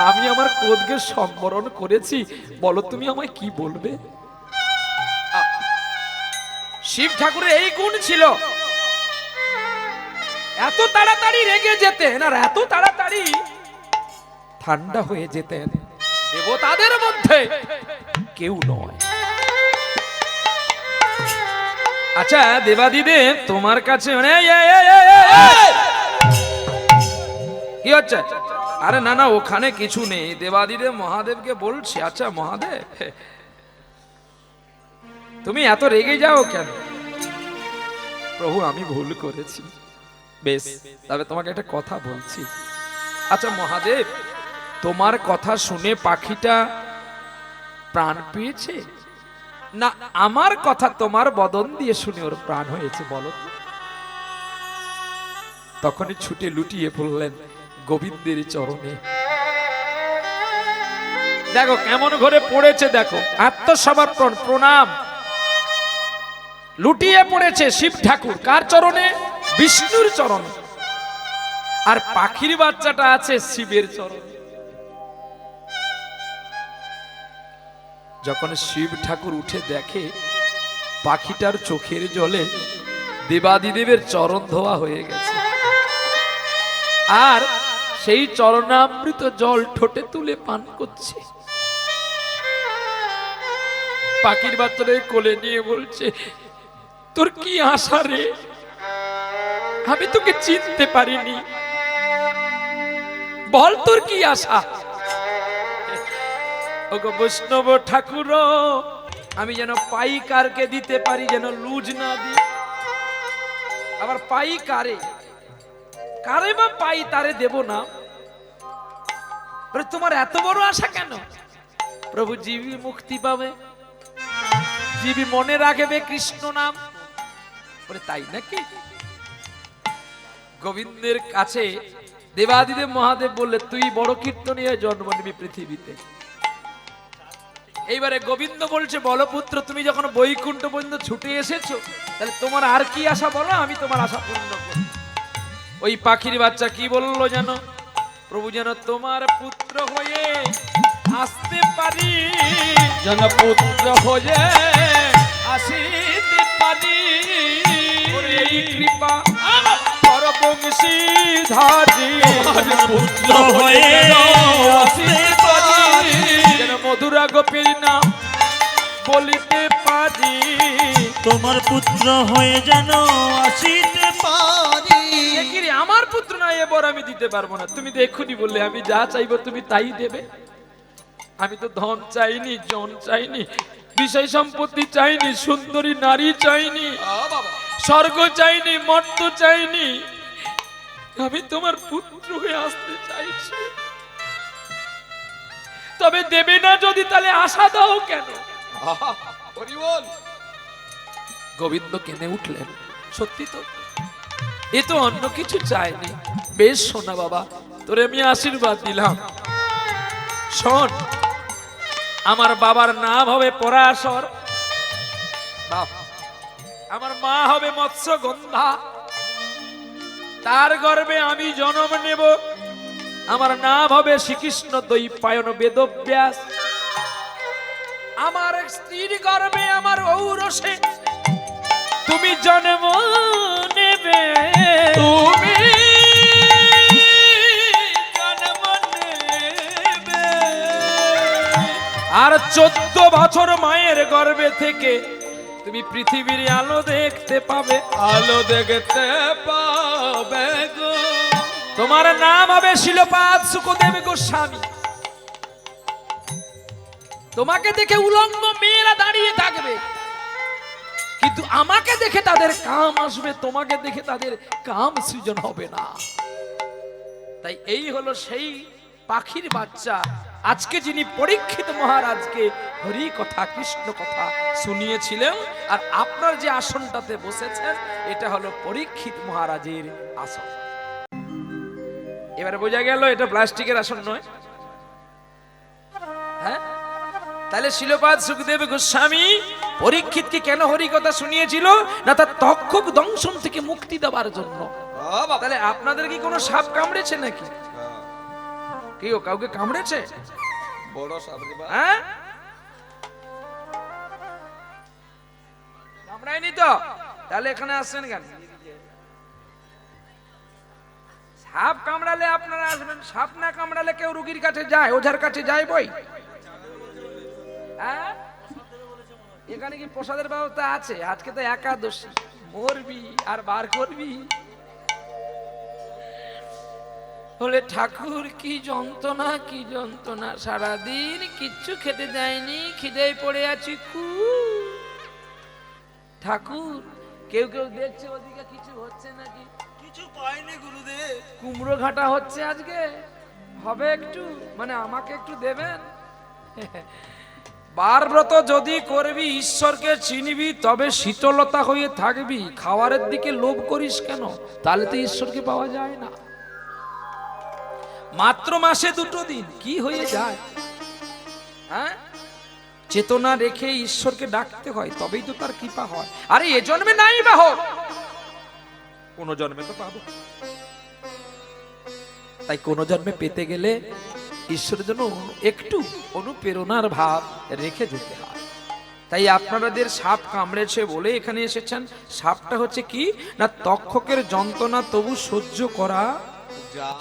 আমি আমার ক্রোধকে সম্বরণ করেছি, বলো তুমি আমায় কি বলবে? শিব ঠাকুরের এই গুণ ছিল, এত তাড়াতাড়ি রেগে যেতেন আর এত তাড়াতাড়ি ঠান্ডা হয়ে যেতেন, দেবতাদের মধ্যে কেউ নয়। আচ্ছা দেবাদিদেব তোমার কাছে কি হচ্ছে? আরে না না, ওখানে কিছু নেই। দেবাদিদেব মহাদেবকে বলছে, আচ্ছা মহাদেব তুমি এত রেগে যাও কেন? প্রভু আমি ভুল করেছি। বেশ, তবে তোমাকে একটা কথা বলছি। আচ্ছা মহাদেব, তোমার কথা শুনে পাখিটা প্রাণ পেয়েছে না আমার কথা তোমার বদন দিয়ে শুনে ওর প্রাণ হয়েছে, বলো? তখনই ছুটে লুটিয়ে পড়লেন গোবিন্দের চরণে। দেখো কেমন ঘরে পড়েছে, দেখো আত্মসমর্পণ প্রণাম, লুটিয়ে পড়েছে শিব ঠাকুর কার চরণে? বিষ্ণুর চরণে। আর পাখির বাচ্চাটা আছে শিবের চরণে। যখন শিব ঠাকুর উঠে দেখে পাখিটার চোখের জলে দেবাদিদেবের চরণ ধোয়া হয়ে গেছে, আর সেই চরণামৃত জল ঠোঁটে তুলে পান করছে। পাখির বাচ্চাটাকে কোলে নিয়ে বলছে, তোর কি আশা রে? আমি তোকে চিনতে পারিনি, বল তোর কি আশা? ওগো বৈষ্ণব ঠাকুর, আমি যেন পাই কারকে দিতে পারি, যেন লুজ না দিই। আবার পাই কারে, কারে বা পাই তারে দেব না। তোমার এত বড় আশা কেন? প্রভু জীবী মুক্তি পাবে, জীবী মনে রাখবে কৃষ্ণ নাম। তাই নাকি? গোবিন্দের কাছে দেবাদিদেব মহাদেব বললে, তুই বড় কীর্তনীয় জন্ম নিবি পৃথিবীতে। এইবারে গোবিন্দ বলছে, বলো পুত্র, তুমি যখন বৈকুণ্ঠ পর্যন্ত ছুটে এসেছো, তাহলে তোমার আর কি আশা বলো, আমি তোমার আশা পূর্ণ করি। ওই পাখির বাচ্চা কি বললো জানো? প্রভু যেন তোমার পুত্র হয়ে আসতে পারি, যেন পুত্র হয়ে আসিতে পারি, এই কৃপা পরবংশীধারী পুত্র হয়ে আসতে পারি, যেন মধুরা গোপীর নাম বলিতে পারি, তোমার পুত্র হয়ে যেন আসিতে পারি। আমার পুত্র না, এবার আমি দিতে পারবো না। তুমি তো এক্ষুনি বললে আমি যা চাইবো তুমি তাই দেবে। আমি তো ধন চাইনি, জন চাইনি, বিষয় সম্পত্তি চাইনি, সুন্দরী নারী চাইনি, স্বর্গ চাইনি, মর্ত চাইনি, আমি তোমার পুত্র হয়ে আসতে চাইছি। তবে দেবে না যদি, তাহলে আশা দাও কেন? গোবিন্দ কেঁদে উঠলেন, সত্যি তো, এ তো অন্য কিছু চাইনি। বেশ শোনা বাবা, তোরে আমি আশীর্বাদ দিলাম। শোন, আমার বাবার নাম হবে পরাশর, আমার মা হবে মৎস্যগন্ধা, তার গর্ভে আমি জন্ম নেব। আমার নাম হবে শ্রীকৃষ্ণ দ্বৈপায়ন বেদব্যাস। আমার স্ত্রীর গর্ভে আমার ঔরসে তুমি জন্ম নেবে, তুমি জন্ম নেবে। আর 14 বছর মায়ের গর্ভে থেকে তুমি পৃথিবীর আলো দেখতে পাবে, আলো দেখতে পাবে গো। তোমার নাম হবে শিলপাদ সুখদেব গোস্বামী। তোমাকে দেখে উলঙ্গ মেয়েরা দাঁড়িয়ে থাকবে, কিন্তু আমাকে দেখে তাদের কাম আসবে, তোমাকে দেখে তাদের কাম সৃজন হবে না। তাই এই হলো সেই পাখির বাচ্চা আজকে যিনি পরীক্ষিত মহারাজকে হরি কথা কৃষ্ণ কথা শুনিয়েছিলেন। আর আপনার যে আসনটাতে বসেছেন এটা হলো পরীক্ষিত মহারাজের আসন। এবারে বোঝা গেল এটা প্লাস্টিকের আসন নয়। হ্যাঁ, তাহলে শিলপাদ সুখদেব গোস্বামী পরীক্ষিতকে কেন হরি কথা শুনিয়েছিল? না তার তক্ষক দংশন থেকে মুক্তি দেওয়ার জন্য। তাহলে আপনাদের কি কোনো সাপ কামড়েছে নাকি? কি ও কাউকে কামড়েছে? বড় সাপ রে বাবা। হ্যাঁ, কামড়ায়নি তো? তাহলে এখানে আসছেন কেন? সাপ কামড়ালে আপনারা আসবেন, সাপ না কামড়ালে কেউ রুগীর কাছে যায়, ওঝার কাছে যায় বই? হ্যাঁ, এখানে কি প্রসাদের ব্যবস্থা আছে? আজকে তো একাদশী, মরবি আর বার করবি। বলে ঠাকুর কি যন্ত্রণা, কি যন্ত্রণা, সারাদিন কিচ্ছু খেতে দেয়নি, খিদেই পড়ে আছি খুব। ঠাকুর কেউ কেউ দেখছে ওদিকে কিছু হচ্ছে নাকি? কিছু পাইনি গুরুদেব। কুমড়ো ঘাটা হচ্ছে আজকে, হবে একটু, মানে আমাকে একটু দেবেন। বারব্রত যদি করবি, ঈশ্বরকে চিনবি, তবে শীতলতা হয়ে থাকবি। খাবারের দিকে লোভ করিস কেন? তাহলে তো ঈশ্বরকে পাওয়া যায় না। মাত্র মাসে 2 দিন কি হয়ে যায়? হ্যাঁ, চেতনা রেখে ঈশ্বরকে ডাকতে হয়, তবেই তো তার কৃপা হয়। আরে এ জন্মে নাই বা হোক, কোন জন্মে তো পাবো। তাই কোন জন্মে পেতে গেলে ঈশ্বরের জন্য একটু অনুপ্রেরণার ভাব রেখে যেতে হয়। তাই আপনাদের সাপ কামড়েছে বলে এখানে এসেছেন। সাপটা হচ্ছে কি না, তক্ষকের যন্ত্রণা তবু সহ্য করা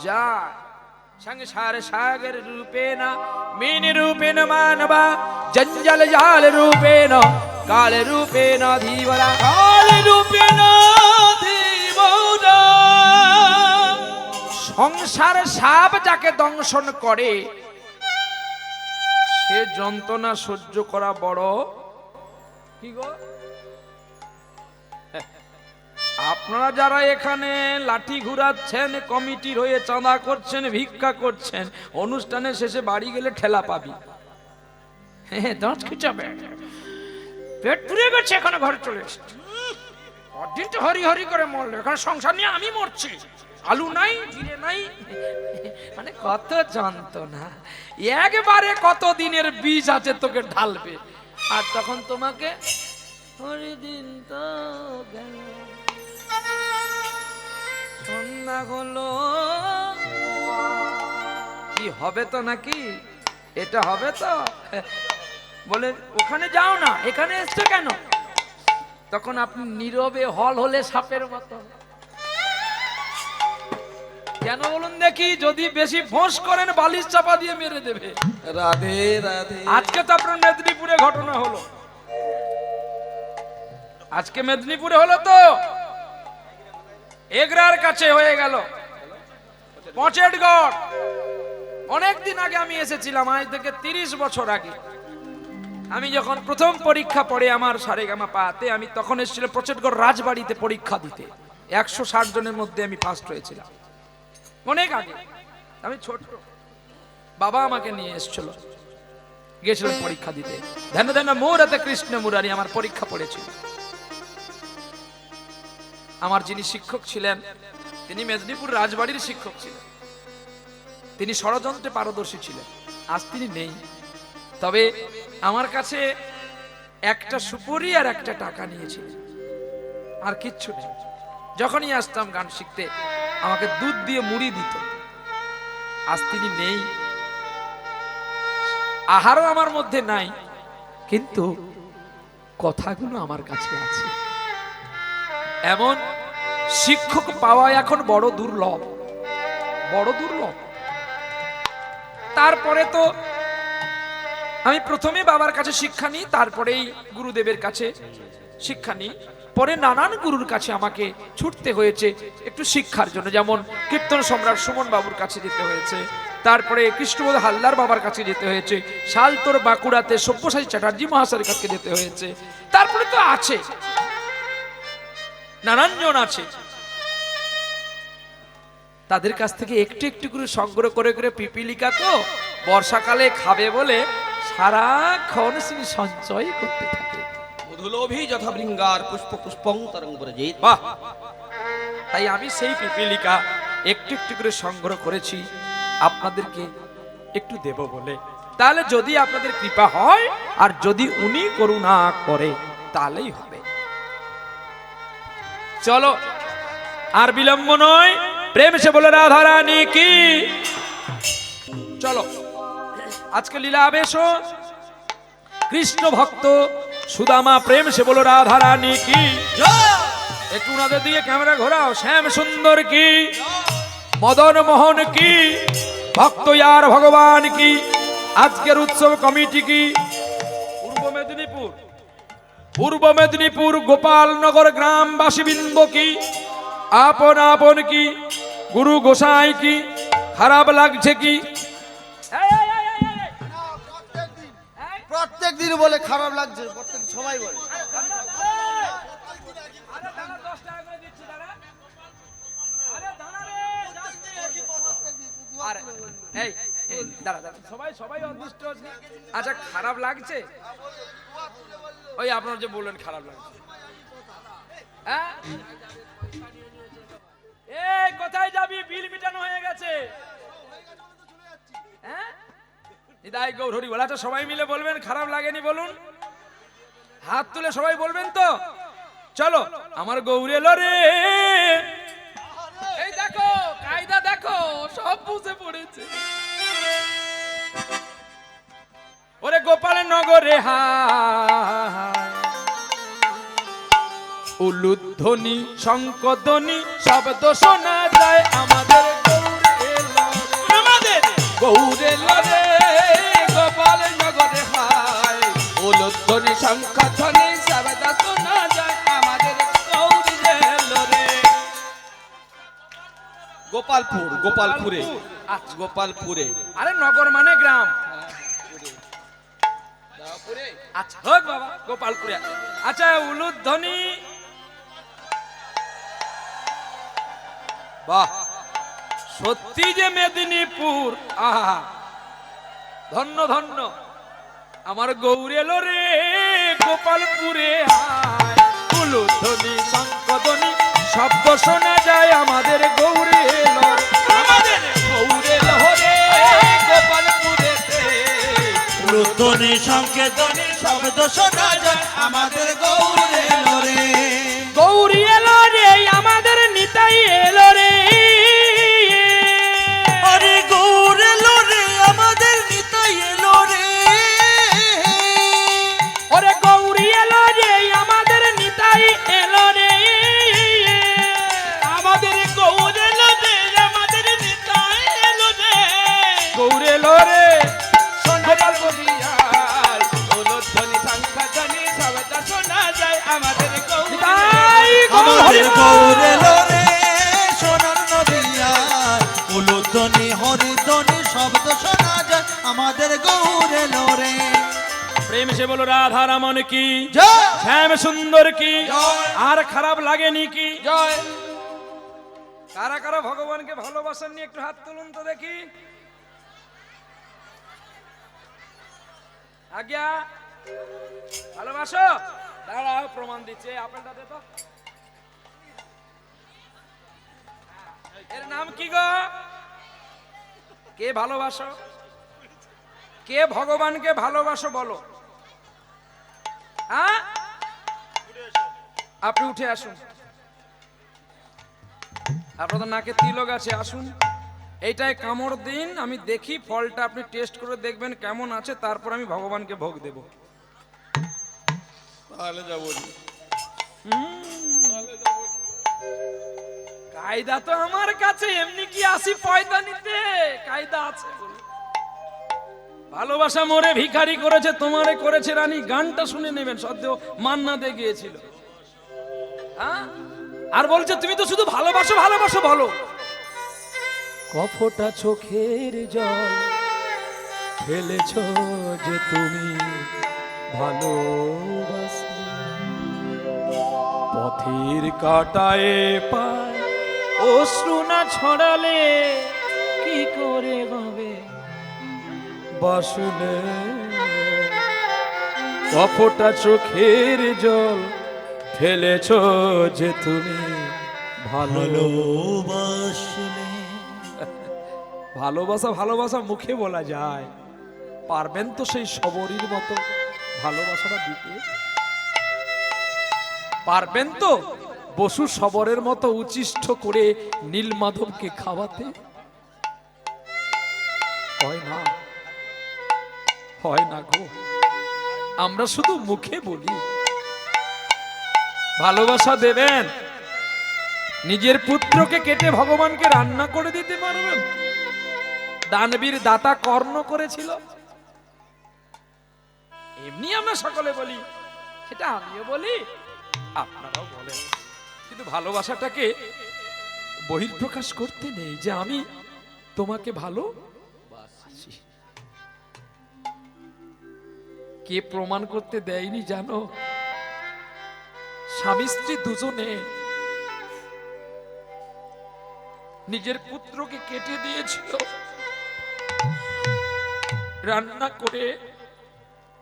যায়। সংসার সাগর রূপেণ মীন রূপেণ মানবা, জঞ্জাল জাল রূপেণ কাল রূপেণ ধীবরা, কাল রূপেণ ধীবরা। সংসার সাপ যাকে দংশন করে সে যন্ত্রণা সহ্য করা বড় কি গো? আপনারা যারা এখানে লাঠি ঘুরাচ্ছেন, কমিটির হয়ে চাঁদা করছেন, ভিক্ষা করছেন, অনুষ্ঠানের শেষে বাড়ি গেলে ঠেলা পাবি। হ্যাঁ, দাঁত খিচাবে, পেট পুড়ে গেছে, এখানে ঘরে চলে এসেছে। দিন তো হরি হরি করে মরলো, এখানে সংসার নিয়ে আমি মরছি, আলু নাই জিরে নাই, মানে কত যন্ত্রণা। একবারে কত দিনের বীজ আছে তোকে ঢালবে, আর তখন তোমাকে হরি দিন তো গেল, সন্ধ্যা হলো, কি হবে তো নাকি? এটা হবে তো? বলে ওখানে যাও না, এখানে এসছো কেন? তখন আপনি নীরবে হল হলে সাপের মতো। কেন বলুন দেখি? যদি বেশি ফোঁস করেন বালিশ চাপা দিয়ে মেরে দেবে। রাধে রাধে। আজকে তো আপনার মেদিনীপুরে ঘটনা হলো, আজকে মেদিনীপুরে হলো তো, এগরার কাছে হয়ে গেল পচেটগড়। অনেকদিন আগে আমি এসেছিলাম, আজ থেকে 30 বছর আগে। আমি যখন প্রথম পরীক্ষা পড়ে আমার সারেগামা পাতে, আমি তখন এসেছিলাম পচেটগড় রাজবাড়িতে পরীক্ষা দিতে। 160 জনের মধ্যে আমি ফার্স্ট হয়েছিলাম, অনেক আগে। আমি ছোট, বাবা আমাকে নিয়ে এসেছিল, গিয়েছিলাম পরীক্ষা দিতে। ধ্যান ধ্যান মোরাতে কৃষ্ণ মুরারি আমার পরীক্ষা পড়েছিল। আমার যিনি শিক্ষক ছিলেন তিনি মেদিনীপুর রাজবাড়ির শিক্ষক ছিলেন। তিনি ষড়যন্ত্রে পারদর্শী ছিলেন। আজ তিনি নেই, তবে আমার কাছে একটা সুপুরি আর একটা টাকা নিয়েছিল, আর কিচ্ছু নেই। যখনই আসতাম গান শিখতে আমাকে দুধ দিয়ে মুড়ি দিত। আজ তিনি নেই, আহারও আমার মধ্যে নাই, কিন্তু কথাগুলো আমার কাছে আছে। এমন শিক্ষক পাওয়া এখন বড় দুর্লভ, বড় দুর্লভ। তারপরে তো আমি প্রথমে বাবার কাছে শিক্ষা নিই, তারপরেই গুরুদেবের কাছে শিক্ষা নিই। পরে নানান গুরুর কাছে আমাকে ছুটতে হয়েছে একটু শিক্ষার জন্য, যেমন কীর্তন সম্রাট সুমন বাবুর কাছে যেতে হয়েছে, তারপরে কৃষ্ণবোধ হালদার বাবার কাছে যেতে হয়েছে, শালতোর বাঁকুড়াতে সব্যসাচী চ্যাটার্জি মহাশয়ের কাছে যেতে হয়েছে। তারপরে তো আছে নানান জন আছে, তাদের কাছ থেকে একটু একটু করে সংগ্রহ করে করে পিপিলিকা তো বর্ষাকালে খাবে বলে সারাক্ষণ তিনি সঞ্চয় করতে থাকে। মধুলোভী যথা বৃঙ্গার পুষ্প পুষ্পং তরঙ্গ জিত। বাহ! তাই আমি সেই পিপিলিকা একটু একটু করে সংগ্রহ করেছি আপনাদেরকে একটু দেব বলে। তাহলে যদি আপনাদের কৃপা হয় আর যদি উনি করুণা করে তাহলেই হবে। চলো আর বিলম্ব নয়, প্রেম সে বলে রাধা রানী কি। চলো আজকে লীলা আবেশ কৃষ্ণ ভক্ত সুদামা প্রেম সে বলো রাধা রানী কি। একটু ওনাদের দিকে ক্যামেরা ঘোরাও। শ্যাম সুন্দর কি, মদন মোহন কি, ভক্ত ইয়ার ভগবান কি। আজকের উৎসব কমিটি কি, পূর্ব মেদিনীপুর গোপালনগর গ্রামবাসী বৃন্দ কি, আপন আপন কি, গুরু গোসাই কি, খারাপ লাগছে কি। প্রত্যেক দিন বলে খারাপ লাগছে, প্রত্যেক সবাই বলে। আচ্ছা খারাপ লাগছে, ওই আপনার যে বললেন খারাপ লাগছে, হ্যাঁ? এই কোথায় যাবি? বিল মিটানো হয়ে গেছে। হ্যাঁ নিতাই গৌর হরি বল। আচ্ছা সবাই মিলে বলবেন খারাপ লাগেনি বলুন, হাত তুলে সবাই বলবেন তো। চলো আমার গৌর এলো রে। এই দেখো কায়দা দেখো, সব বুঝে পড়েছে। ওরে গোপাল নগরে হায়, উলুধ্বনি শঙ্কধ্বনি শব্দ শোনা যায়। আমাদের গৌর এলো, আমাদের গৌর এলো রে। গোপাল নগরে হায়, উলুধ্বনি শঙ্কধ্বনি শব্দ শোনা যায়। আমাদের গৌর এলো রে। গোপালপুর, গোপালপুরে, গোপালপুরে। আরে নগর মানে গ্রাম। আচ্ছা হোক বাবা, গোপালপুরে। আচ্ছা উলুধ্বনি, বাহ সত্যি যে মেদিনীপুর। আহা ধন্য ধন্য, আমার গৌর এলো রে। গোপালপুরে হায়, উলুধ্বনি শঙ্খধ্বনি শব্দ শোনা যায়। আমাদের গৌর এলো, আমাদের গৌর এলো রে। গোপালপুরে উলুধ্বনি শঙ্খধ্বনি শব্দ শোনা যায়। আমাদের গৌর এলো রে। গৌরী এলো রে, আমাদের নিতাই এলো রে। আরে গৌর এলো রে, আমাদের নিতাই এলো রে। ওরে গৌরী এলো রে, আমাদের নিতাই এলো রে। আমাদের গৌর এলো রে, আমাদের নিতাই এলো রে। গৌর এলো রে, সোনার বলিয়ার উলুধ্বনি শঙ্খধ্বনি শব্দ শোনা যায়। আমাদের গৌর নিতাই আমাদের গৌর এলো রে। সোনার নদিয়ার উলুধ্বনি হরিধ্বনি শব্দ শোনা যায়। আমাদের গৌর এলো রে। প্রেম সে বলো রাধা রমন কি, জয় শ্যাম সুন্দর কি, জয়। আর খারাপ লাগেনি কি। জয়। কারা কারা ভগবানকে ভালোবাসেন নি একটু হাত তুলুন তো দেখি। আজ্ঞা ভালোবাসো? দাঁড়াও প্রমাণ দিচ্ছে। আপেলটা দে তো। এর নাম কি গো? কে ভালোবাসো? কে ভগবানকে ভালোবাসো বলো? হ্যাঁ, আপনি উঠে আসুন। আপনাদের নাকে তিলক আছে, আসুন। এইটাই কামড় দিন, আমি দেখি ফলটা, আপনি টেস্ট করে দেখবেন কেমন আছে, তারপর আমি ভগবানকে ভোগ দেব। তাহলে যাবো। কায়দা তো আমার কাছে, এমনি কি আসি পয়দা নিতে? কায়দা আছে। ভালোবাসা মোরে ভিখারি করেছে, তোমারে করেছে রানী। গানটা শুনে নেবেন, সদ্য মান্না দে গিয়েছিল। হ্যাঁ, আর বলছে তুমি তো শুধু ভালোবাসো ভালোবাসো বলো। কফটা চোখের জল ফেলেছ যে তুমি ভালোবাসলে, পথের কাটায় পায় অশ্রু না ছড়ালে কি করে হবে বাসলে। কফটা চোখের জল ফেলেছ যে তুমি ভালোবাসলে। ভালোবাসা ভালোবাসা মুখে বলা যায়, পারবেন তো সেই সবরীর মতো ভালোবাসাটা দিতে? পারবেন তো বসু সবরের মতো উচিষ্ঠ করে নীলমাধবকে খাওয়াতে? হয় না, হয় না গো। আমরা শুধু মুখে বলি। ভালোবাসা দেবেন, নিজের পুত্রকে কেটে ভগবানকে রান্না করে দিতে পারবেন? দানবীর দাতা কর্ণ করেছিল। এমনি আমরা সকলে বলি, সেটা আমিও বলি, আপনারাও বলেন, কিন্তু ভালোবাসাটাকে বহিঃপ্রকাশ করতে নেই যে আমি তোমাকে ভালোবাসি। কে প্রমাণ করতে দেয়নি জানো? স্বামী স্ত্রী দুজনে নিজের পুত্রকে কেটে দিয়েছিল, রান্না করে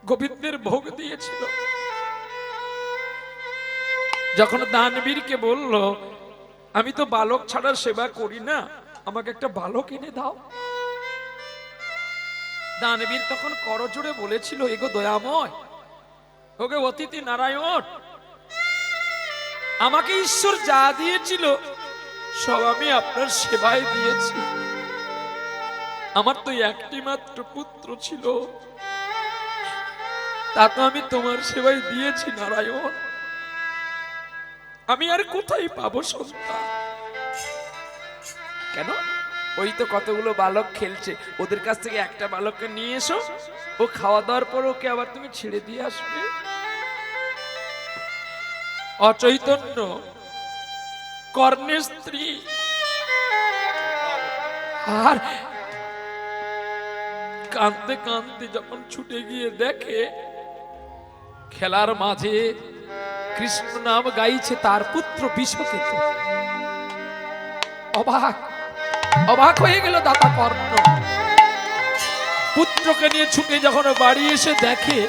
গোবিন্দের ভোগ দিয়েছিল। যখন দানবীরকে বলল আমি তো বালক ছাড়া সেবা করি না, আমাকে একটা বালক এনে দাও, দানবীর তখন করজোড়ে বলেছিল, এগো দয়াময়, ওকে অতিথি নারায়ণ, আমাকে ঈশ্বর যা দিয়েছিল সব আমি আপনার সেবায় দিয়েছি। আমার তো একটি মাত্র পুত্র ছিল, তা তো আমি তোমার সেবায় দিয়েছি নারায়ণ। আমি আর কোথায় পাবো সন্তান? কেন? ওই তো কতগুলো বালক খেলছে, ওদের কাছ থেকে একটা বালককে নিয়ে এসো, ও খাওয়া দাওয়ার পর ওকে আবার তুমি ছেড়ে দিয়ে আসবে। অচৈতন্য কর্ণের স্ত্রী, আর কাঁদতে কাঁদতে যখন ছুটে গিয়ে দেখে খেলার মাঝে কৃষ্ণ নাম গাইছে তার পুত্র বিষকেতু, অবাক অবাক হয়ে গেল দাতা কর্ণ। পুত্রকে নিয়ে ছুটে যখন বাড়ি এসে দেখে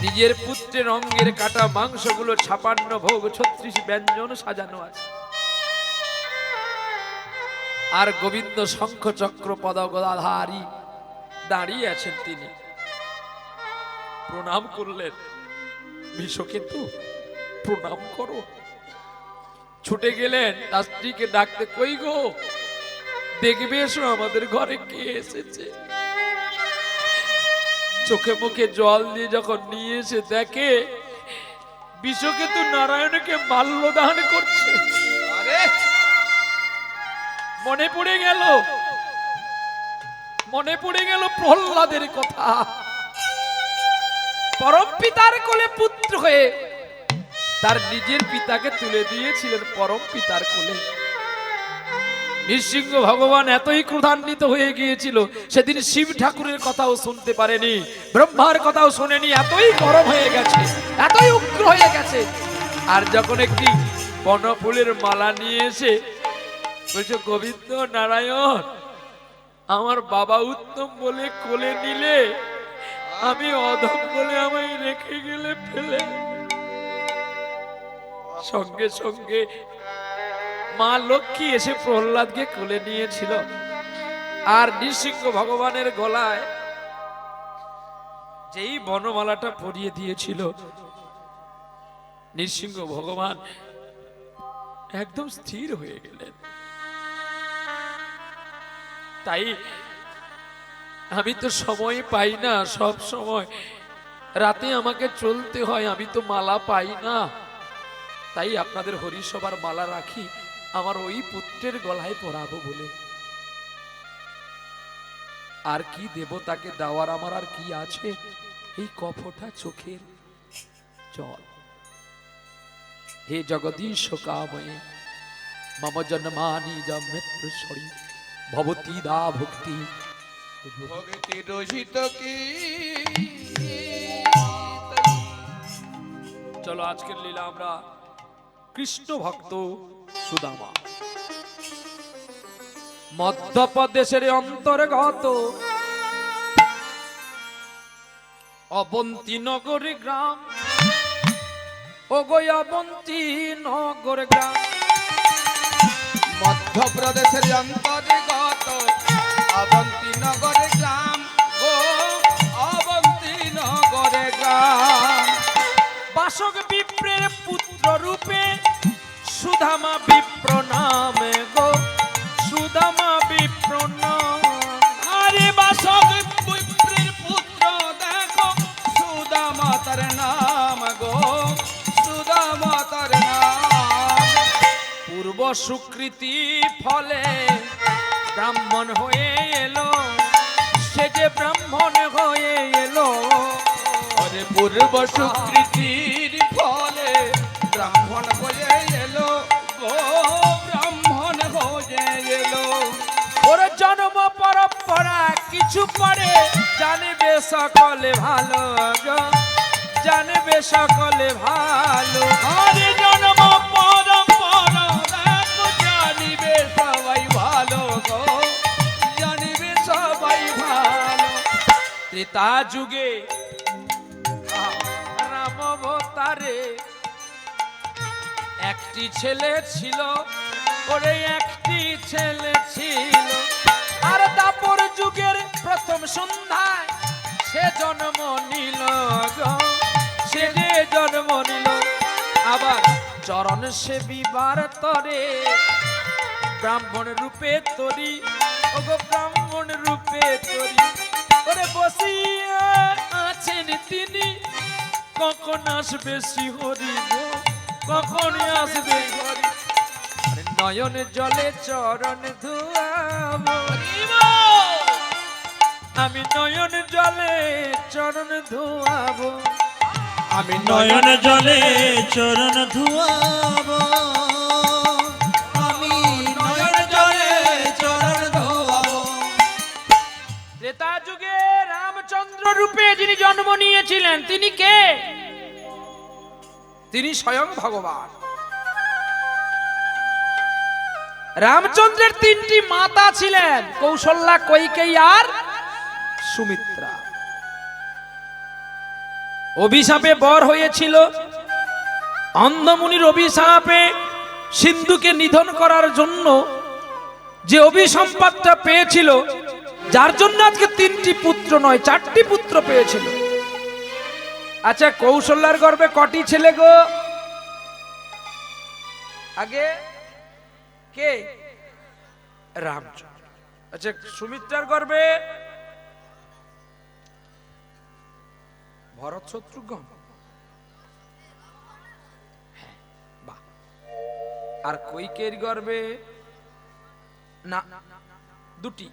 নিজের পুত্রের অঙ্গের কাটা মাংসগুলো 56 ভোগ 36 ব্যঞ্জন সাজানো আছে, আর গোবিন্দ শঙ্খ চক্র পদ গদাধারী দাঁড়িয়ে আছেন। তিনি প্রণাম করলেন, বিষকেতু প্রণাম করো। ছুটে গেলেন তার স্ত্রীকে ডাকতে, কই গো, দেখবে এসো আমাদের ঘরে কে এসেছে। চোখে মুখে জল দিয়ে যখন নিয়ে এসে দেখে বিষকেতু নারায়ণকে মাল্যদান করছে। আরে মনে পড়ে গেল প্রহ্লাদের কথা। পরম পিতার কোলে পুত্র হয়ে তার নিজের পিতাকে তুলে দিয়েছিলেন পরম পিতার কোলে। নৃসিংহ ভগবান এতই ক্রোধান্বিত হয়ে গিয়েছিল, সেদিন শিব ঠাকুরের কথাও শুনতে পারেনি, ব্রহ্মার কথাও শোনেনি, এতই গরম হয়ে গেছে, এতই উগ্র হয়ে গেছে। আর যখন একটি বনফুলের মালা নিয়ে এসে বলছে, গোবিন্দ নারায়ণ, আমার বাবা উত্তম বলে কোলে নিলে, আমি অধম বলে আমায় রেখে গেলে ফেলে। সঙ্গে সঙ্গে মা লক্ষ্মী এসে প্রহ্লাদকে কোলে নিয়েছিল, আর নৃসিংহ ভগবানের গলায় যেই বনমালাটা পরিয়ে দিয়েছিল, নৃসিংহ ভগবান একদম স্থির হয়ে গেলেন। তাই আমি তো সময় পাই না, সব সময় রাতে আমাকে চলতে হয়, আমি তো মালা পাই না। তাই আপনাদের হরিসভার মালা রাখি আমার ওই পুত্রের গলায় পরাবো বলে। আর কি দেব তাকে দেওয়ার, আমার আর কি আছে? এই কফটা চোখের জল। হে জগদীশ কাময়ে মম জন্মানি যা মৃত্যু সরি ভবতি দা ভক্তি। ভক্তি রোষিত কি। চলো আজকের লীলা আমরা কৃষ্ণ ভক্ত সুদামা, মধ্যপ্রদেশের অন্তর্গত অবন্তী নগরী গ্রাম, ও গো অবন্তী নগর গ্রাম। মধ্যপ্রদেশের অন্তর্গত অবন্তী নগর গ্রাম, গো অবন্তী নগর গ্রাম। বাসক বিপ্রের পুত্র রূপে সুদামা বিপ্র নামে গো, সুদামা বিপ্র নাম। আরে বাসক বিপ্রের পুত্র দেখো, সুদামা তার নাম গো, সুদামা তার নাম। পূর্ব সুকৃতি ফলে ব্রাহ্মণ হয়ে এলো, সে যে ব্রাহ্মণ হয়ে এলো। আরে পূর্ব সুকৃতির ফলে ব্রাহ্মণ হয়ে এলো গো, ব্রাহ্মণ হয়ে এলো। ওর জন্ম পরম্পরা কিছু পরে জানবে সকলে ভালো গো, জানবে সকলে ভালো। আরে জন্ম পরম্পরা দেখো, জানিবে সবাই ভালো গো, জানিবে সবাই ভালো। ত্রেতা যুগে রাম অবতারে একটি ছেলে ছিল, ওরে একটি ছেলে ছিল। আর দাপর যুগের প্রথম সন্ধ্যায় সে জন্ম নিল গো, সে যে জন্ম নিল। আবার চরণ সেবিবার তরে ব্রাহ্মণ রূপে তরি, ওগো ব্রাহ্মণ রূপে তরি। ওরে বসিয়া আছেন তিনি, কখন আসবে শ্রীহরি গো, কখন আসবে হরি। আরে নয়ন জলে চরণ ধুয়াবো, আমি নয়ন জলে চরণ ধুয়াবো। আমি নয়ন জলে চরণ ধুয়াব, আমি নয়ন জলে চরণ ধুয়াব। ত্রেতা যুগে রামচন্দ্র রূপে যিনি জন্ম নিয়েছিলেন তিনি কে? তিনি স্বয়ং ভগবান। রামচন্দ্রের তিনটি মাতা ছিলেন, কৌশল্যা, কৈকেয়ী আর সুমিত্রা। অভিশাপে বর হয়েছিল, অন্ধমুনির অভিশাপে সিন্ধুকে নিধন করার জন্য যে অভিসম্পাদটা পেয়েছিল, যার জন্য আজকে তিনটি পুত্র নয় চারটি পুত্র পেয়েছিল। আচ্ছা, কৌশল্যার গর্ভে কটি ছেলে গো? আগে কে? রামচন্দ্র। আচ্ছা, সুমিত্রার গর্ভে ভরত শত্রুঘ্ন। বাহ। আর কৈকেয়ীর গর্ভে না, দুটি।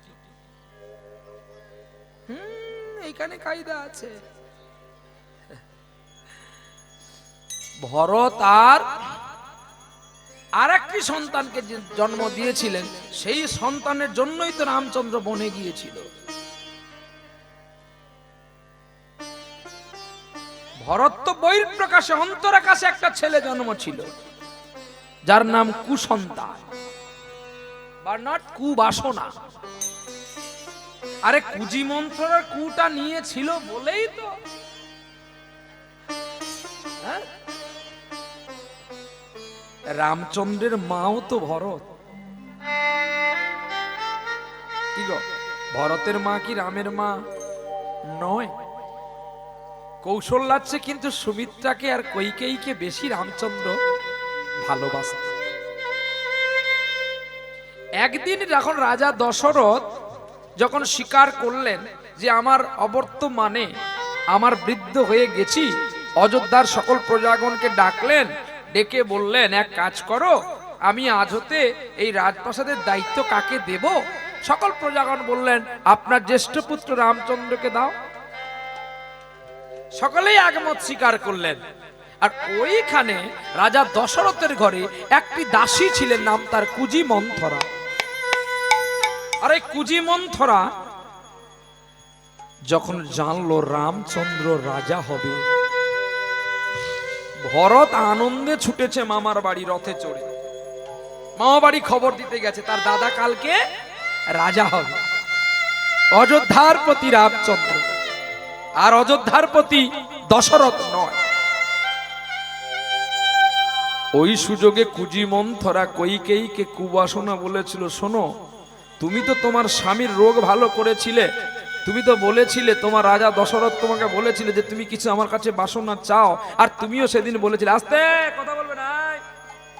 এইখানে কায়দা আছে। ভরত আর একটি সন্তানকে জন্ম দিয়েছিলেন, সেই সন্তানের জন্যই তো রামচন্দ্র বনে গিয়েছিল। ভরত তো বহির্প্রকাশে অন্তরাকাশে একটা ছেলে জন্ম ছিল, যার নাম কুসন্তান বা নট কুবাসনা। আরে কুজি মন্ত্রের কুটা নিয়েছিল বলেই তো রামচন্দ্রের মাও তো ভরত। কি গো? ভরতের মা কি রামের মা নয়? কৌশল্যাচ্ছে কিন্তু সুমিত্রাকে আর কৈকেয়ীকে বেশি রামচন্দ্র ভালোবাসত। একদিন যখন রাজা দশরথ যখন স্বীকার করলেন যে আমার অবর্তমানে আমার বৃদ্ধ হয়ে গেছি, অযোধ্যার সকল প্রজাগণকে ডাকলেন, ডেকে বললেন এক কাজ করো, আমি আজ হতে এই রাজপ্রাসাদের দায়িত্ব কাকে দেব? সকল প্রজাগণ বললেন আপনার জ্যেষ্ঠ পুত্র রামচন্দ্রকে দাও। সকলেই একমত স্বীকার করলেন। আর ওইখানে রাজা দশরথের ঘরে একটি দাসী ছিলেন, নাম তার কুজি মন্থরা। আর এই কুজি মন্থরা যখন জানলো রামচন্দ্র রাজা হবে, ভরত আনন্দে ছুটেছে মামার বাড়ি রথে চড়ে। মামা বাড়ি খবর দিতে গেছে তার দাদা কালকে রাজা হবে। অযোধ্যার প্রতি রামচন্দ্র, আর অযোধ্যার প্রতি দশরথ নয়। ওই সুযোগে কুজি মন্থরা কৈকেয়ীকে কুবাসনা বলেছিল, শোনো, তুমি তো তোমার স্বামীর রোগ ভালো করেছিলে, তুমি তো বলেছিলে, তোমার রাজা দশরথ তোমাকে বলেছিলে যে তুমি কিছু আমার কাছে বাসনা চাও, আর তুমিও সেদিন বলেছিলে। আস্তে কথা বলবে না,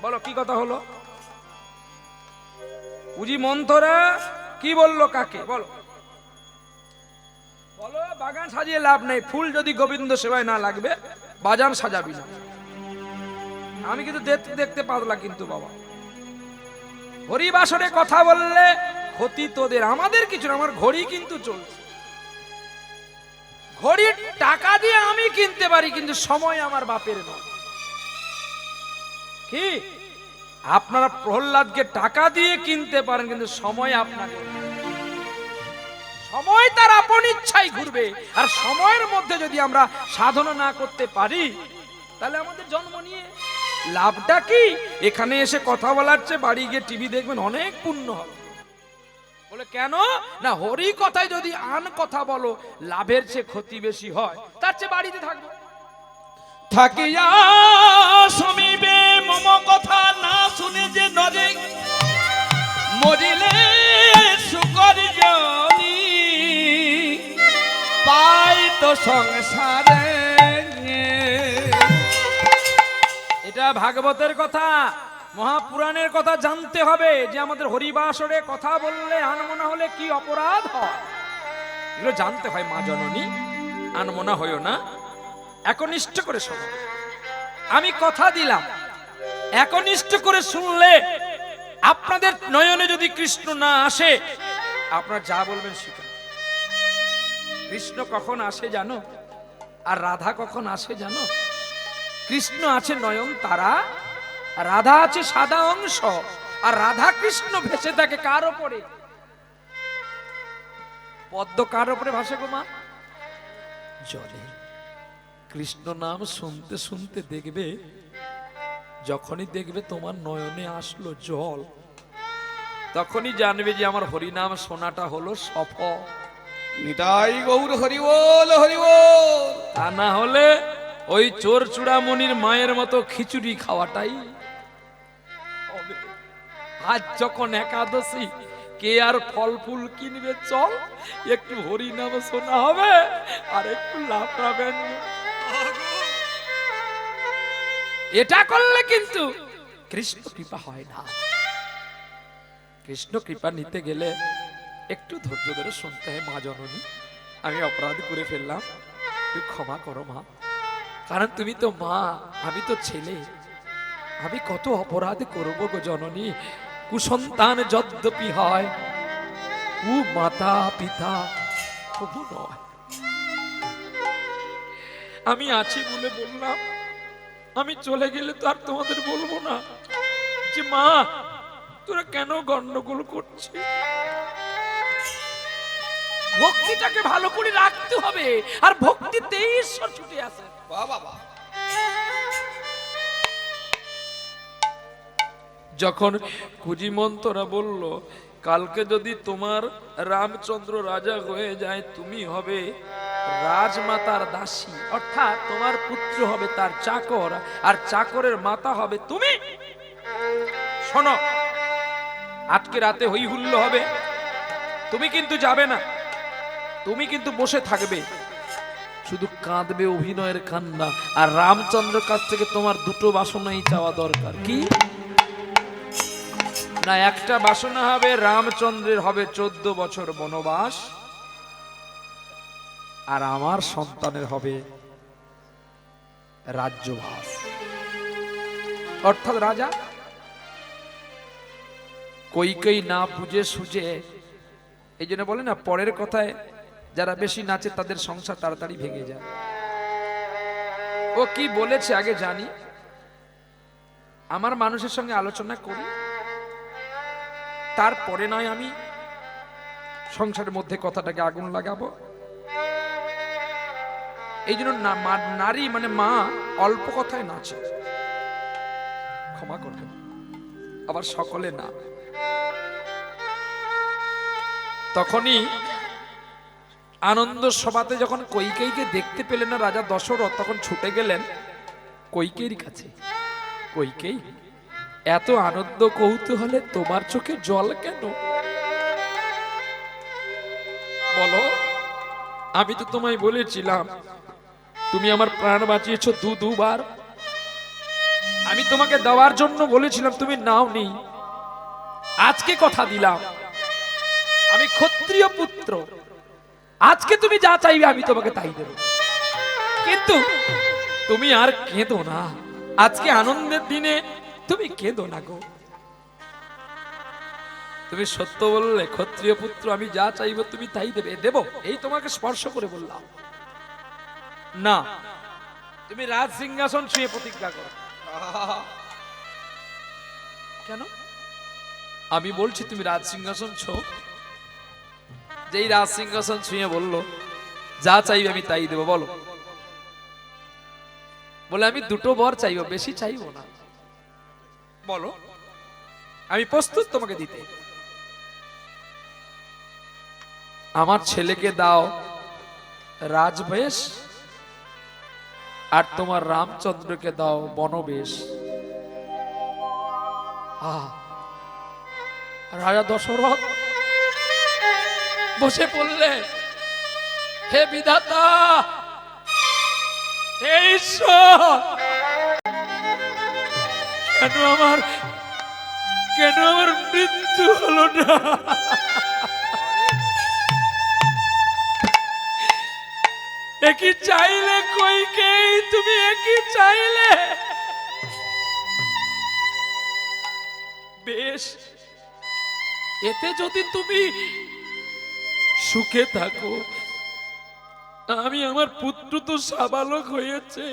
বলো কি কথা হলো? কুজি মন্থরা কি বললো কাকে? বলো বলো। বাগান সাজিয়ে লাভ নেই, ফুল যদি গোবিন্দ সেবায় না লাগবে বাজান সাজাবি না। আমি কিন্তু দেখতে দেখতে পাতলা, কিন্তু বাবা হরিবাসরে কথা বললে ক্ষতি তোদের, আমাদের কিছু না। আমার ঘড়ি কিন্তু চলছে, ঘড়ির টাকা দিয়ে আমি কিনতে পারি, কিন্তু সময় আমার বাপের নয়। কি আপনারা প্রহ্লাদকে টাকা দিয়ে কিনতে পারেন, কিন্তু সময় আপনাকে, সময় তার আপন ইচ্ছাই ঘুরবে। আর সময়ের মধ্যে যদি আমরা সাধনা না করতে পারি, তাহলে আমাদের জন্ম নিয়ে লাভটা কি? এখানে এসে কথা বলার চেয়ে বাড়ি গিয়ে টিভি দেখবেন, অনেক পুণ্য হবে। বলে কেন না, হরি কথায় যদি আন কথা বলো লাভের চেয়ে ক্ষতি বেশি হয়, তার চেয়ে বাড়িতে থাকবো। থাকিয়া সমীপে মম কথা না শুনে যে নরে, মরিলে শুকর জনি পাই তো সংসারে। এটা ভাগবতের কথা, মহাপুরাণের কথা জানতে হবে যে আমাদের হরিবাসরে কথা বললে আনমনা হলে কি অপরাধ হয়, এগুলো জানতে হয়। মা জননী, আনমনা হইও না, একনিষ্ঠ করে শোনো। আমি কথা দিলাম, একনিষ্ঠ করে শুনলে আপনাদের নয়নে যদি কৃষ্ণ না আসে, আপনারা যা বলবেন শিখা। কৃষ্ণ কখন আসে জানো? আর রাধা কখন আসে জানো? কৃষ্ণ আছে নয়ন তারা, রাধা আছে সাদা অংশ। আর রাধা কৃষ্ণ ভেসে থাকে কার ওপরে? পদ্ম কার ওপরে ভাসে গো মা? জলে। কৃষ্ণ নাম শুনতে শুনতে দেখবে, যখনই দেখবে তোমার নয়নে আসলো জল, তখনই জানবে যে আমার হরিনাম শোনাটা হলো সফল। নিতাই গৌর হরি বল, হরি বল। তা না হলে ওই চোর চূড়ামণির মায়ের মতো খিচুড়ি খাওয়াটাই হবে। আজ যখন একাদশী, কে আর ফল ফুল কিনবে? চল একটু হরিনাম শোনা হবে আর একটু লাফাবেন। এটা করলে কিন্তু কৃষ্ণ কৃপা হয় না। কৃষ্ণ কৃপা নিতে গেলে একটু ধৈর্য ধরে শুনতে হয়। মা জননী, আমি অপরাধ করে ফেললাম, তুই ক্ষমা করো মা, কারণ তুমি তো মা, আমি তো ছেলে, আমি কত অপরাধ করব গো জননী। কুসন্তান যদ্যপি হয়, কু মাতা পিতা তবু নয়। আমি আছি বলে বললাম, আমি চলে গেলে তো আর তোমাদের বলবো না যে মা তোরা কেন গন্ডগোল করছিস। ভক্তিটাকে ভালো করে রাখতে হবে, আর ভক্তিতেই ঈশ্বর ছুটে আসে। বাবা যখন কুজিমন্তরা বলল কালকে যদি তোমার রামচন্দ্র রাজা হয়ে যায়, তুমি হবে রাজমাতার দাসী, অর্থাৎ তোমার পুত্র হবে তার চাকর, আর চাকরের মাতা হবে তুমি। শোনো, আজকে রাতে হই হুল্লো হবে, তুমি কিন্তু যাবে না, তুমি কিন্তু বসে থাকবে, শুধু কাঁদবে, অভিনয়ের কান্না। আর রামচন্দ্রের কাছ থেকে তোমার দুটো বাসনাই চাওয়া দরকার। কি না, একটা বাসনা হবে রামচন্দ্রের হবে 14 বছর বনবাস, আর আমার সন্তানের হবে রাজ্যভার, অর্থাৎ রাজা। কইকেই না বুঝে সুঝে, এই জন্য বলে না, পরের কথায় যারা বেশি নাচে তাদের সংসার তাড়াতাড়ি ভেঙে যায়। ও কি বলেছে আগে জানি, আমার মানুষের সঙ্গে আলোচনা করি, তারপরে নয় আমি সংসারের মধ্যে কথাটাকে আগুন লাগাবো। এই জন্য নারী মানে মা অল্প কথায় নাচে, ক্ষমা করবেন, আবার সকলে না। তখনই আনন্দ সভাতে যখন কইকেয়ীকে দেখতে পেলেন না রাজা দশরথ, তখন ছুটে গেলেন কইকেয়ীর কাছে। কইকেয়ী, এত আনন্দ কৌতূহলে তোমার চোখে জল কেন? বলো, আমি তো তোমায় বলেছিলাম, তুমি আমার প্রাণ বাঁচিয়েছো দুবার। আমি তোমাকে দেওয়ার জন্য বলেছিলাম, তুমি নাওনি। আজকে কথা দিলাম, আমি ক্ষত্রিয় পুত্র, আজকে তুমি যা চাইবে আমি তোমাকে তাই দেব। কিন্তু তুমি আর কেঁদো না, আজকে আনন্দের দিনে তুমি কেঁদো না গো। তুমি সত্য বললে, ক্ষত্রিয় পুত্র, আমি যা চাইবো তুমি তাই দেবে। দেব, এই তোমাকে স্পর্শ করে বললাম না। তুমি রাজ সিংহাসন ছুঁয়ে প্রতিজ্ঞা করো। কেন? আমি বলছি তুমি রাজ সিংহাসন ছো। যেই রাজ সিংহাসন ছুঁয়ে বললো যা চাইবে আমি তাই দেবো, বলো। বলে আমি দুটো বর চাইবো, বেশি চাইবো না। বলো, আমি প্রস্তুত তোমাকে দিতে। আমার ছেলেকে দাও রাজবেশ, আর তোমার রামচন্দ্রকে দাও বনবেশ। রাজা দশরথ বসে পড়লে, হে বিধাতা, হে ঈশ্বর, কেন আমার মৃত্যু হলো না? একই চাইলে কইকেই, তুমি একই চাইলে। বেশ, এতে যদি তুমি সুখে থাকো, আমি, আমার পুত্র তো সাবালক হয়েছে,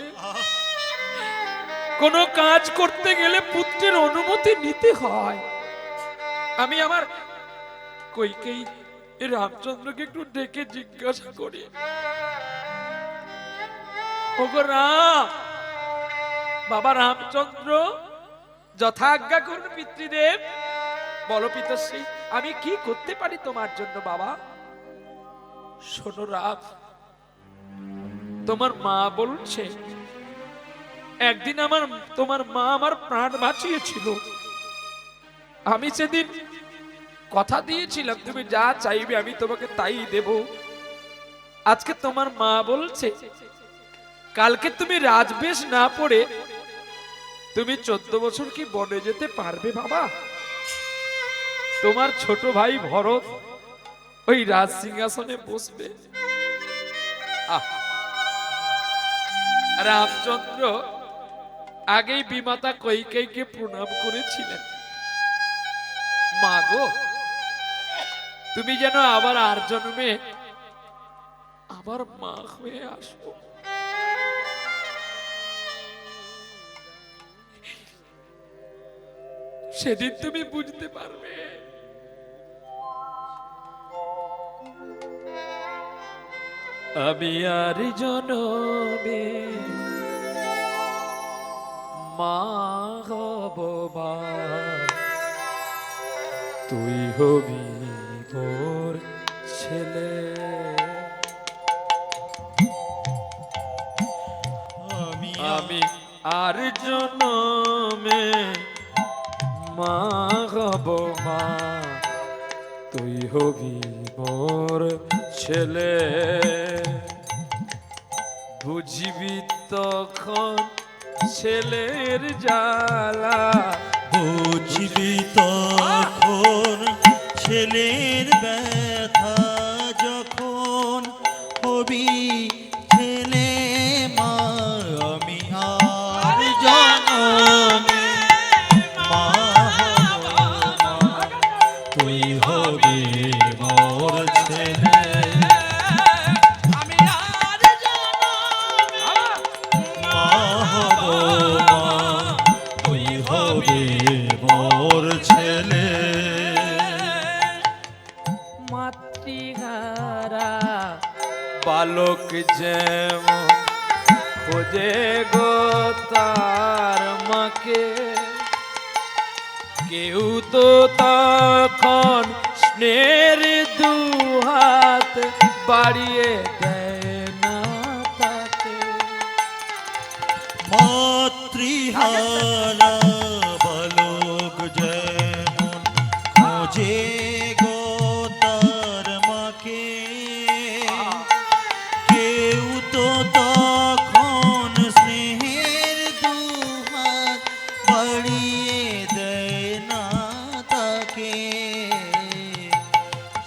কোন কাজ করতে গেলে পুত্রের অনুমতি নিতে হয়। আমি আমার কইকেই রামচন্দ্রকে একটু ডেকে জিজ্ঞাসা করি, ওগো রাম, বাবা রামচন্দ্র, যথাজ্ঞা করুন পিতৃদেব। বলো পিতাশ্রী, আমি কি করতে পারি তোমার জন্য বাবা? শোনো রাম, তোমার মা বলছে একদিন তোমার মা আমার প্রাণ বাঁচিয়েছিল। আমি সেদিন কথা দিয়েছিলাম, তুমি যা চাইবে আমি তোমাকে তাই দেব। আজকে তোমার মা বলছে কালকে তুমি রাজবেশ না পড়ে তুমি 14 বছর কি বনে যেতে পারবে বাবা? তোমার ছোট ভাই ভরত ওই রাজ সিংহাসনে বসবে। রামচন্দ্র আগেই বিমাতা কইকেয়ীকে প্রণাম করেছিলেন, মা গো, তুমি যেন আবার আর জন্মে আবার মা হয়ে আসো। সেদিন তুমি বুঝতে পারবে আমি আর জনমে মা হব মা, তুই হবি মোর ছেলে। আমি আর জনমে মা হব মা, তুই হবি মোর ছেলে, বুঝবি তখন ছেলের জ্বালা। বুঝবি তখন ছেলের ব্যথা, যখন হবি ছেলে মা। আমি আর জনমে মা হব মা, তুই হবি মোর ছেলে। আমি আর মা হব মা, তুই হবি মোর ছেলে। মাতৃহারা বালক যেমন খোঁজে গো তার মাকে, কেউ তো তখন স্নেহের দুহাত বাড়িয়ে দেয় না তাকে। মাতৃহারা বালক যেমন খোঁজে গো তার মাকে, কেউ তো তখন স্নেহের দুহাত বাড়িয়ে দেয় না তাকে।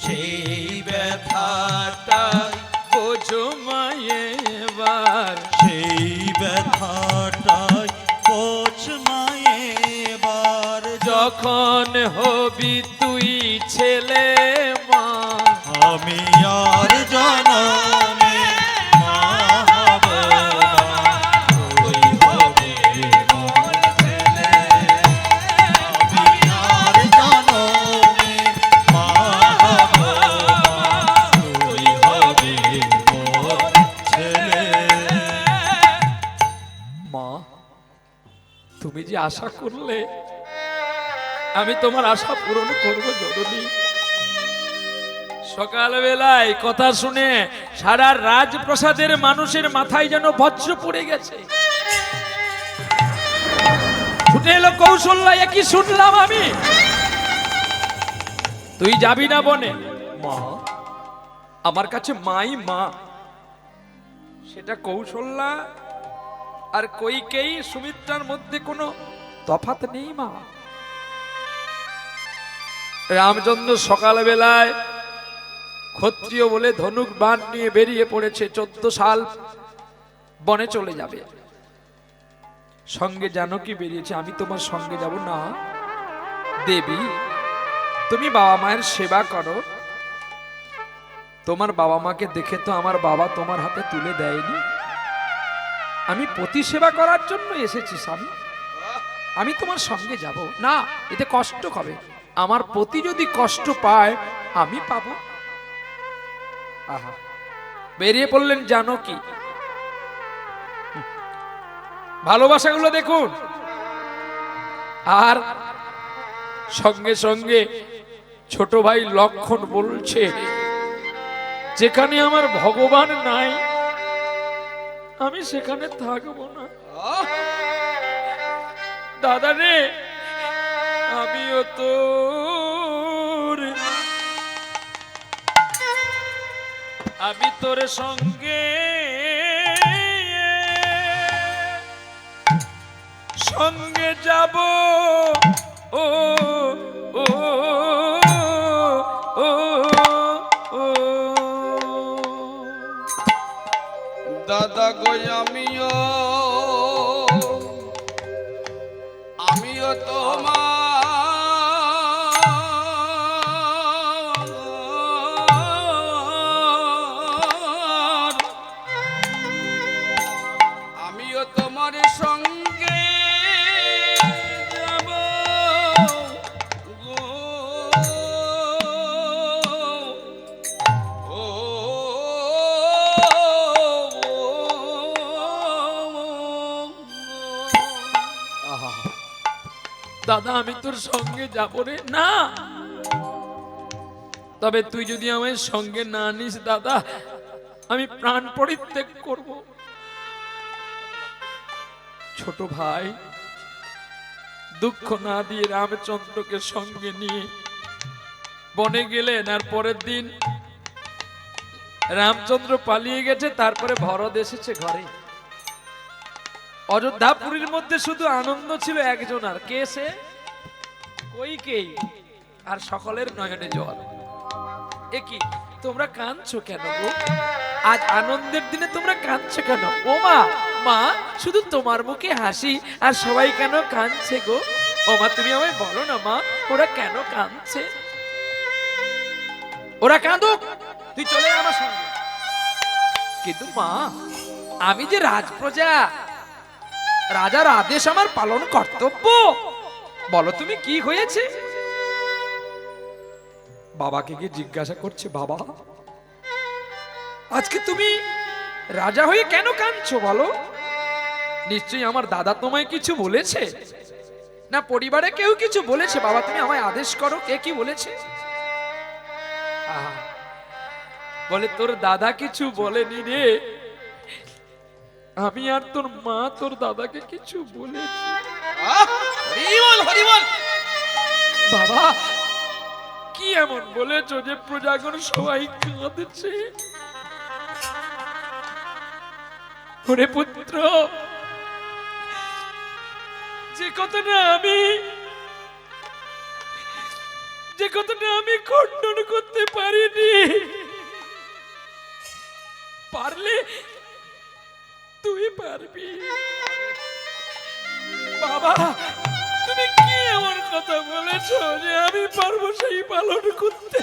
সেই ব্যথাটাই বোঝো মায়েবার, সেই ব্যথাটাই পৌঁছ মায়েবার। যখন হবি তুই ছেলে মা। আমি আর জনমে মা হব মা, তুই হবি মোর ছেলে। আমি আর জনমে মা হব মা, তুই হবি মোর ছেলে। মা, তুমি যে আশা করলে, আমি তোমার আশা পূরণ করবো জননী। সকালবেলায় কথা শুনে সারা রাজপ্রাসাদের মানুষের মাথায় যেন বজ্র পড়ে গেছে। ছুটে এলো কৌশল্যা, কি শুনলাম আমি? তুই যাবি না বনে? মা, আমার কাছে মাই মা। সেটা কৌশল্যা আর কইকেই সুমিত্রার মধ্যে কোনো তফাৎ নেই মা। রামচন্দ্র সকালবেলায় ক্ষত্রিয় বলে ধনুক বাণ নিয়ে বেরিয়ে পড়েছে, 14 সাল বনে চলে যাবে। সঙ্গে জানকী বেরিয়েছে, আমি তোমার সঙ্গে যাব না। দেবী, তুমি বাবা মায়ের সেবা করো। তোমার বাবা মাকে দেখে তো আমার বাবা তোমার হাতে তুলে দেয়নি। আমি পতি সেবা করার জন্য এসেছি স্বামী, আমি তোমার সঙ্গে যাব না। এতে কষ্ট হবে, আমার পতি যদি কষ্ট পায় আমি পাবো। আহা, বেরিয়ে পড়লেন জানকী। ভালোবাসাগুলো দেখুন। আর সঙ্গে সঙ্গে ছোট ভাই লক্ষণ বলছে, যেখানে আমার ভগবান নাই আমি সেখানে থাকবো না। দাদা রে, আমিও আমি তোর সঙ্গে সঙ্গে যাব। ও ও ও ও দাদা গো, আমিও তোমার সঙ্গে যাব গো। ও দাদা, আমি তোর সঙ্গে যাবো রে। না, তবে তুই যদি আমার সঙ্গে না নিস দাদা, আমি প্রাণ পরিত্যাগ করব। ছোট ভাই দুঃখ না দিয়ে রামচন্দ্রকে সঙ্গে নিয়ে বনে গেলেন, আর পরের দিন রামচন্দ্র পালিয়ে গেছে, তারপরে ভরত এসেছে ঘরে। অযোধ্যাপুরীর মধ্যে শুধু আনন্দ ছিল একজন, আর কে সে? কইকেয়ী। আর সকলের নয়নে জল। এ কি তোমরা কাঁদছো কেন গো? আজ আনন্দের দিনে তোমরা কাঁদছো কেন? ও মা, মা, শুধু তোমার মুখে হাসি আর সবাই কেন কাঁদছে গো? ও মা, তুমি আমায় বলো না মা, ওরা কেন কাঁদছে? ওরা কাঁদুক, তুই চলে আয় আমার সঙ্গে। কিন্তু মা, আমি যে রাজপ্রজা, রাজার আদেশ আমার পালন কর্তব্য। বলো তুমি কি হয়েছে? বাবাকে গিয়ে জিজ্ঞাসা করছে, বাবা আজকে তুমি রাজা হয়ে কেন কাঁদছো বলো? নিশ্চয়ই আমার দাদা তোমায় কিছু বলেছে, না পরিবারে কেউ কিছু বলেছে? বাবা তুমি আমায় আদেশ করো, কে কি বলেছে? বলে তোর দাদা কিছু বলেনি রে, আমি আর তোর মা তোর দাদাকে কিছু বলেছি। হরিবল হরিবল। বাবা কি এমন বলেছো যে প্রজাগণ সবাই কাঁদছে? ওরে পুত্র, যে কথাটা আমি খণ্ডন করতে পারিনি, পারলে তুই পারবি। বাবা তুমি কি এমন কথা বলেছো যে আমি পারবো সেই পালন করতে?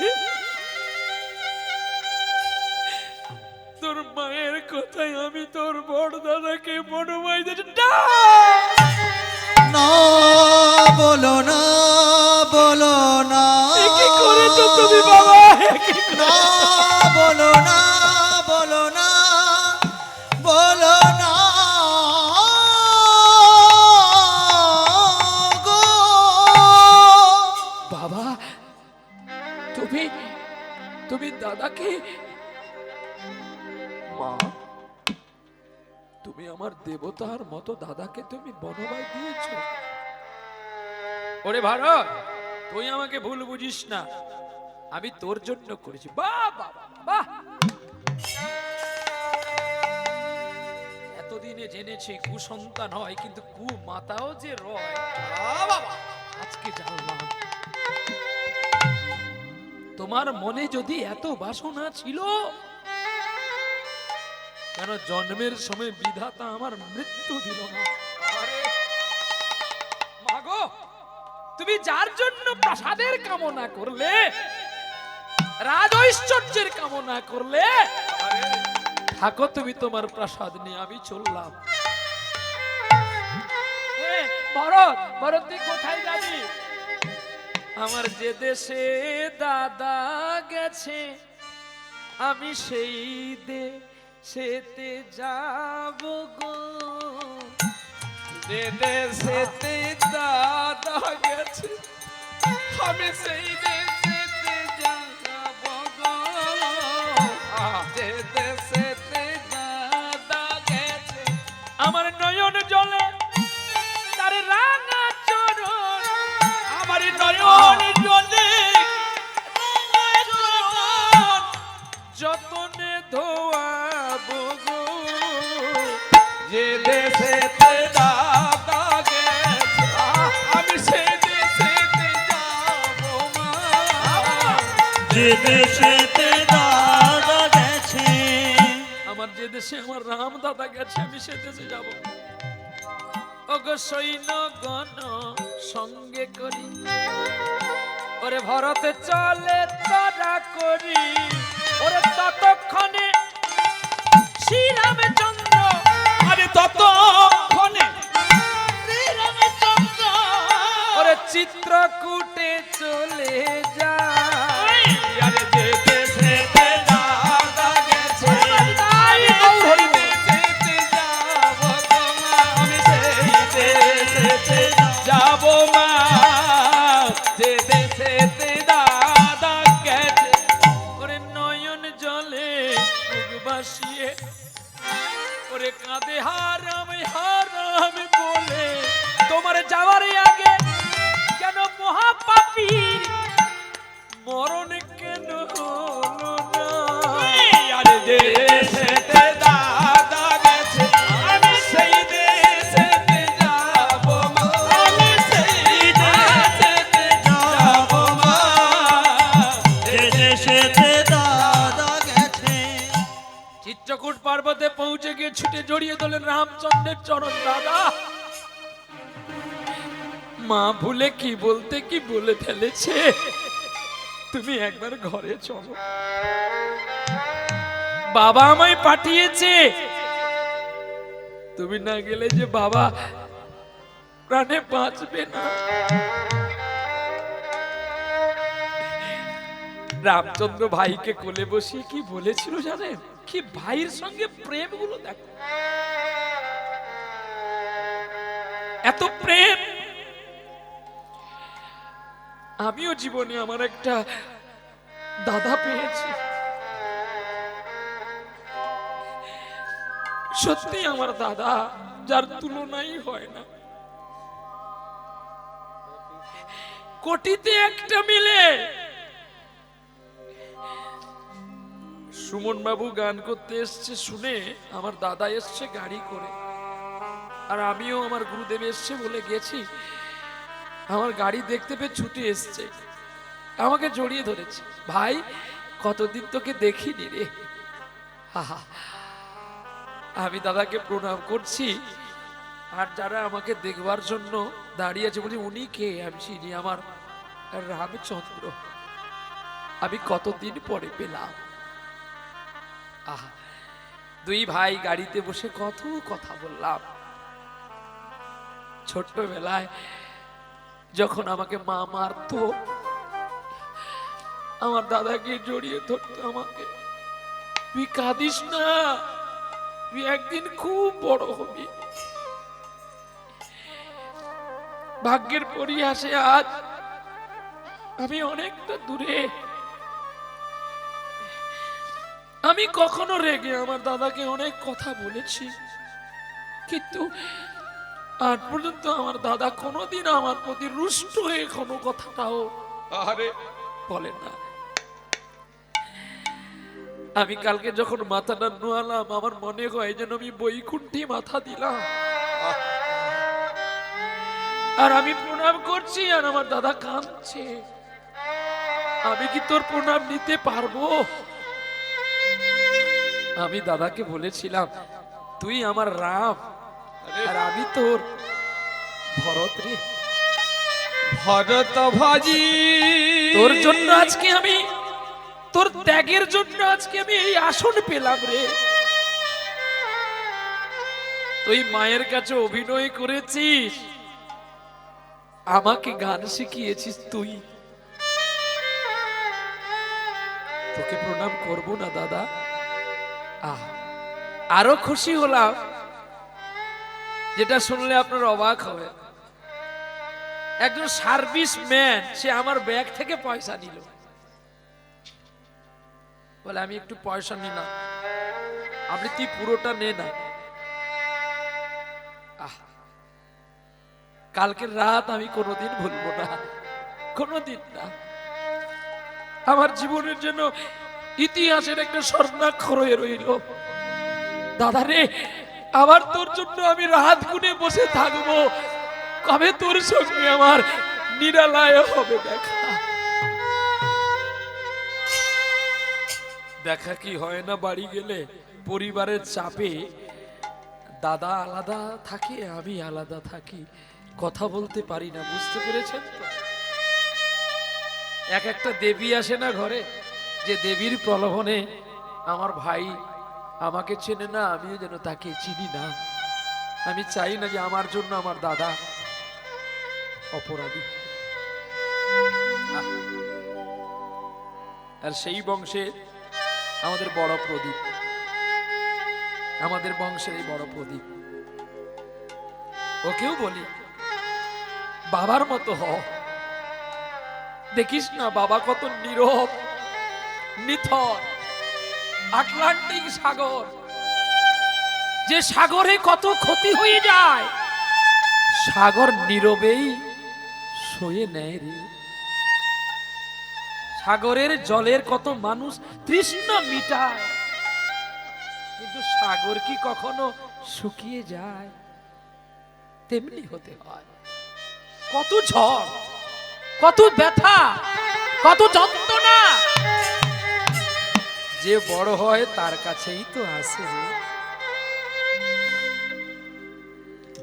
তোর মায়ের কথায় আমি তোর বড় দাদাকে বনবাই দিয়েছি। না বলো না, বলো না, কি করেছো তুমি বাবা? না বলো না, বলো না, বলো না গো। বাবা তুমি দাদাকে, মা তুমি আমার দেবতার মতো দাদাকে তুমি বনবাই দিয়েছো। ওরে ভারত, তুই আমাকে ভুল বুঝিস না, আমি তোর জন্য করেছি। বাহ বাহ বাহ, এতদিনে জেনেছি কুসন্তান হয়, কিন্তু কুমাতাও যে রয় আজকে জানলাম। তোমার মনে যদি এত বাসনা ছিল, কেন জন্মের সময় বিধাতা আমার মৃত্যু দিল না? মাগো, তুমি যার জন্য প্রাসাদের কামনা করলে, রাজ ঐশ্বর্যের কামনা করলে, থাকো তুমি তোমার প্রাসাদ নিয়ে, আমি চললাম। ভরত, ভরত তুই কোথায় যাবি? আমার যে দেশে দাদা গেছে, আমি সেই দেশেতে যাব গো। যে দেশেতে দাদা গেছে, আমি সেই দেশেতে যাব গো। যে দেশেতে দাদা গেছে, আমার নয়ন জলে তার রাঙা চরণ, আমার নয়ন জলে রাঙা চরণ, যতনে ধোয়াবো গো। যে দেশেতে দাদা গেছে, আমি সেই দেশেতে যাব মা। যে দেশেতে দাদা গেছে, আমার যে দেশে আমার রাম দাদা গেছে, আমি সে দেশে যাব। ওগো সৈন্যগণ সঙ্গে করি, ওরে ভরতে চলে তারা করি, ওরে ততক্ষণে শ্রীরামচন্দ্র, আরে ততক্ষণে শ্রীরামচন্দ্র ওরে চিত্রকূটে চলে যায়। আরে যে দেশেতে দাদা গেছে, আমি সেই দেশেতে যাব গো মা, আমি সেই দেশেতে যাব মা। যে দেশেতে দাদা গেছে, ওরে নয়ন জলে মুখ ভাসিয়ে, ওরে কাঁদে হারাম হারাম বলে, তোমার যাওয়ার আগে কেন মহাপাপীর মরণ ছুটে জড়িয়ে ধরলেন রামচন্দ্রের চরণ। দাদা, মা ভুলে কি বলতে কি বলে ফেলেছে, তুমি একবার ঘরে চলো। বাবা আমায় পাঠিয়েছে, তুমি না গেলে যে বাবা প্রাণে বাঁচবে না। রামচন্দ্র ভাইকে কোলে বসিয়ে কি বলেছিল জানেন? কি ভাইয়ের সঙ্গে প্রেম গুলো দেখো, এত প্রেম। আমিও জীবনে আমার একটা দাদা পেয়েছি, সত্যি আমার দাদা, যার তুলনাই হয় না। কোটিতে একটা মিলে। সুমন বাবু গান করতে এসছে শুনে আমার দাদা এসছে গাড়ি করে, আর আমিও আমার গুরুদেব এসছে বলে গেছি। আমার গাড়ি দেখতে পেয়ে ছুটে এসছে, আমাকে জড়িয়ে ধরেছে। ভাই, কতদিন তোকে দেখিনি রে। হাহা। আমি দাদাকে প্রণাম করছি, আর যারা আমাকে দেখবার জন্য দাঁড়িয়ে আছে বলি, উনি কে? আমি চিনি, আমার রামচন্দ্র। আমি কতদিন পরে পেলাম। আহা, দুই ভাই গাড়িতে বসে কত কথা বললাম। ছোট্টবেলায় যখন আমাকে মা মারতো, আমার দাদাকে জড়িয়ে ধরতো আমাকে, তুই কাঁদিস না, তুই একদিন খুব বড় হবি। ভাগ্যের পরিহাসে আজ আমি অনেকটা দূরে। আমি কখনো রেগে আমার দাদাকে অনেক কথা বলেছি, কিন্তু আজ পর্যন্ত আমার দাদা কোনোদিন আমার প্রতি রুষ্ট হয়ে কোনো কথাটাও আরে বলে না। আমি কালকে যখন মাথাটা নোয়ালাম, আমার মনে হয় যেন আমি বৈকুণ্ঠে মাথা দিলাম। আর আমি প্রণাম করছি, আর আমার দাদা কাঁদছে। আমি কি তোর প্রণাম নিতে পারবো? আমি দাদাকে বলেছিলাম, তুই আমার রাম আর আমি তোর ভরত রে। ভরত ভাজি, তোর জন্য আজকে আমি, তোর ত্যাগের জন্য আজকে আমি এই আসন পেলাম রে। তুই মায়ের কাছে অভিনয় করেছিস, আমাকে গান শিখিয়েছিস তুই। তোকে প্রণাম করব না দাদা? আরো খুশি হলাম, যেটা শুনলে আপনার অবাক হবে। একজন সার্ভিস ম্যান, সে আমার ব্যাগ থেকে পয়সা নিল। বলে, আমি একটু পয়সা নিলাম, আপনি তুই পুরোটা নে না। কালকের রাত আমি কোনোদিন ভুলবো না, কোনোদিন না। আমার জীবনের জন্য ইতিহাসের একটা স্বর্ণাক্ষর হয়ে রইল। দাদা রে, আবার তোর জন্য আমি রাত গুনে বসে থাকবো, কবে তোর সঙ্গে আমার নিরালয় হবে দেখা। দেখা কি হয় না বাড়ি গেলে? পরিবারের চাপে দাদা আলাদা থাকে, আমি আলাদা থাকি, কথা বলতে পারি না। বুঝতে পেরেছেন তো? এক একটা দেবী আসে না ঘরে, যে দেবীর প্রলোভনে আমার ভাই আমাকে চেনে না, আমিও যেন তাকে চিনি না। আমি চাই না যে আমার জন্য আমার দাদা অপরাধী। আর সেই বংশে আমাদের বড় প্রদীপ, আমাদের বংশের এই বড় প্রদীপ, ওকেও বলি বাবার মতো হ। দেখিস না বাবা কত নীরব নিথর। আটলান্টিক সাগর, যে সাগরে কত ক্ষতি হয়ে যায়, সাগর নীরবেই সয়ে নেয় রে। সাগরের জলের কত মানুষ তৃষ্ণা মিটায়, কিন্তু সাগর কি কখনো শুকিয়ে যায়? তেমনি হতে হয়। কত ঝড়, কত ব্যথা, কত যন্ত্রণা, যে বড় হয় তার কাছেই তো আসে।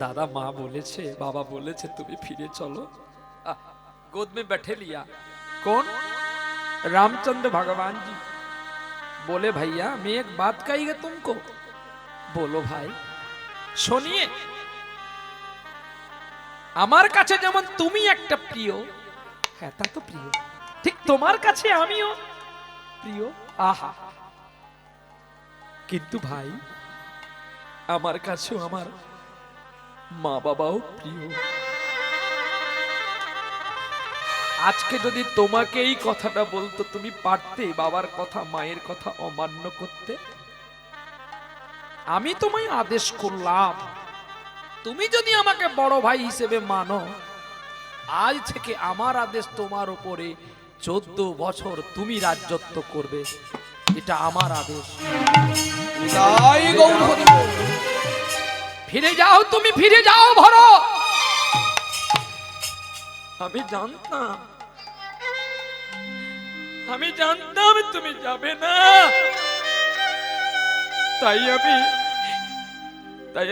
दादा माँ बोले छे, बाबा बोले छे तुम्हें फिरे चलो। गोद में बैठे लिया। कौन? रामचंद्र भगवान जी। बोले भैया मैं एक बात कही तुमको। बोलो भाई। শুনিয়ে আমার কাছে যেমন তুমি একটা প্রিয়, হ্যাঁ তা তো প্রিয়, ঠিক তোমার কাছে আমিও প্রিয়। আহা, কিন্তু ভাই আমার কাছেও আমার মা বাবাও প্রিয়। আজকে যদি তোমাকে এই কথাটা বলতো তুমি পারতে বাবার কথা মায়ের কথা অমান্য করতে? আমি তোমায় আদেশ করলাম, তুমি যদি আমাকে বড় ভাই হিসেবে মানো, আজ থেকে আমার আদেশ তোমার উপরে 14 বছর তুমি রাজত্ব করবে, এটা আমার আদেশ। তাই গৌর হরি বল। ফিরে যাও, তুমি ফিরে যাও ভরত। আমি জানতাম তুমি যাবে না, তাই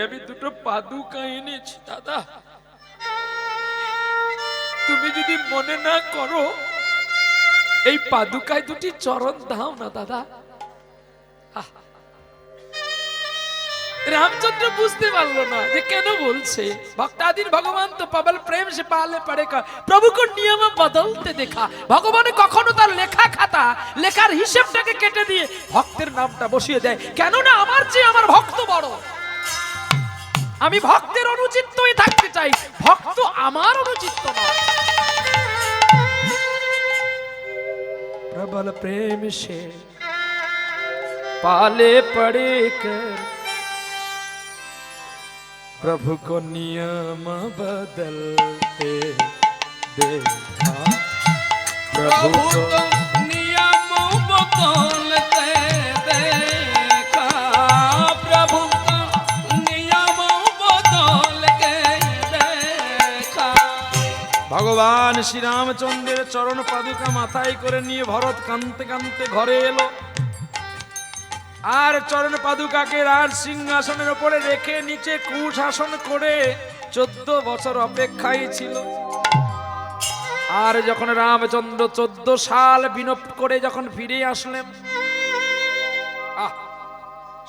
আমি দুটো পাদুকা এনেছি দাদা। তুমি যদি মনে না করো এই পাদুকায় দুটি চরণ দাও না দাদা। रामचंद्र বুঝতে পারলো না যে কেন বলছে। ভক্তাধীন ভগবান তো পাবল প্রেম সে পালে পড়েगा, প্রভু को नियम बदलते देखा। ভগবান কখনো তার লেখা খাতা লেখার হিসাবটাকে কেটে দিয়ে ভক্তের নামটা বসিয়ে দেয়। কেন না আমার চেয়ে আমার ভক্ত বড়, আমি ভক্তের অনুচিত হয়ে থাকতে চাই, ভক্ত আমার অনুচিত নয়। प्रबल प्रेम से पाले पड़े कर प्रभु को नियम बदलते देखा। प्रभु को नियम बदलते देखा, प्रभु को नियम बदल के देखा। ভগবান শ্রী রামচন্দ্রের চরণ পাদুকা মাথায় করে নিয়ে ভরত কাঁদতে কাঁদতে ঘরে এলো। আর চরণ পাদুকাকে রাজ সিংহাসনের উপরে রেখে নিচে কুশ আসন করে 14 বছর অপেক্ষায় ছিল। আর যখন রামচন্দ্র 14 সাল বিনপ করে যখন ফিরে আসলেন,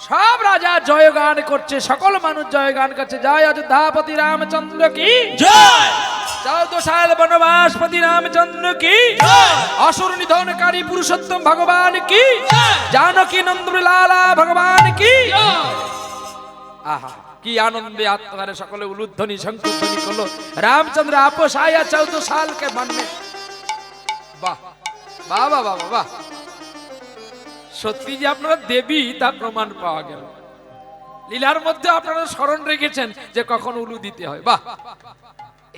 সব রাজা জয়গান করছে, সকল মানুষ জয়গান করছে, জয় অযোধ্যাপতি রামচন্দ্র কি জয়, 14 সাল বনবাসপতি রামচন্দ্র কি জয়, असुर निधनकारी पुरुषोत्तम भगवान की जय, जानकी नंदन लाला भगवान की जय। आहा কি আনন্দে আত্মহারে সকলে উলুধ্বনি শঙ্খধ্বনি করলো। রামচন্দ্র আপোষ আয়া 14 साल के मन में। বাহ বাহ বাহ বাহ বাহ, সত্যি যে আপনারা দেবী তা প্রমাণ পাওয়া গেল। লীলার মধ্যে আপনারা স্মরণ রেখেছেন যে কখন উলু দিতে হয়। বাহ,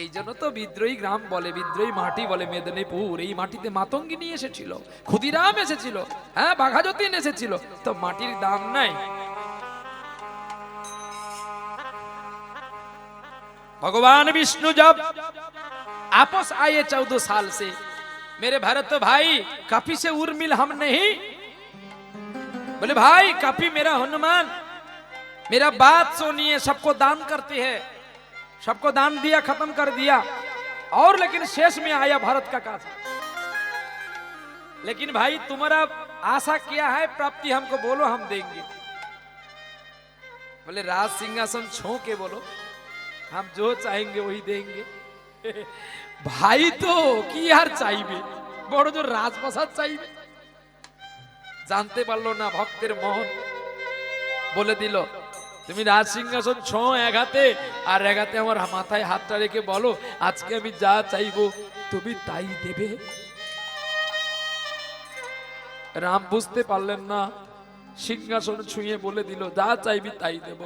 এই জন্য তো বিদ্রোহী গ্রাম বলে, বিদ্রোহী মাটি বলে মেদিনীপুর। এই মাটিতে মাতঙ্গিনী এসেছিল, ক্ষুদিরাম এসেছিল, হ্যাঁ বাঘাযতীন এসেছিল, তো মাটির দাম নাই। भगवान विष्णु जब आपस आए 14 साल से, मेरे भरत भाई कपी से उर्मिल हम नहीं। बोले भाई कपी मेरा हनुमान, मेरा बात सुनिए, सबको दान करते हैं, सबको दान दिया, खत्म कर दिया, और लेकिन शेष में आया भरत का काज। लेकिन भाई तुम्हारा आशा क्या है, प्राप्ति हमको बोलो, हम देंगे। बोले राज सिंहासन छो के बोलो, हम जो चाहेंगे वही देंगे। भाई तो কি আর চাইবে, বড় জোর রাজপ্রাসাদ চাইবে। জানতে পারলো না ভক্তের মন, বলে দিল তুমি রাজ সিংহাসন ছো এক হাতে, আর এক হাতে আমার মাথায় হাতটা রেখে বলো আজকে আমি যা চাইবো তুমি তাই দেবে। রাম বুঝতে পারলেন না, সিংহাসন ছুঁয়ে বলে দিল যা চাইবি তাই দেব।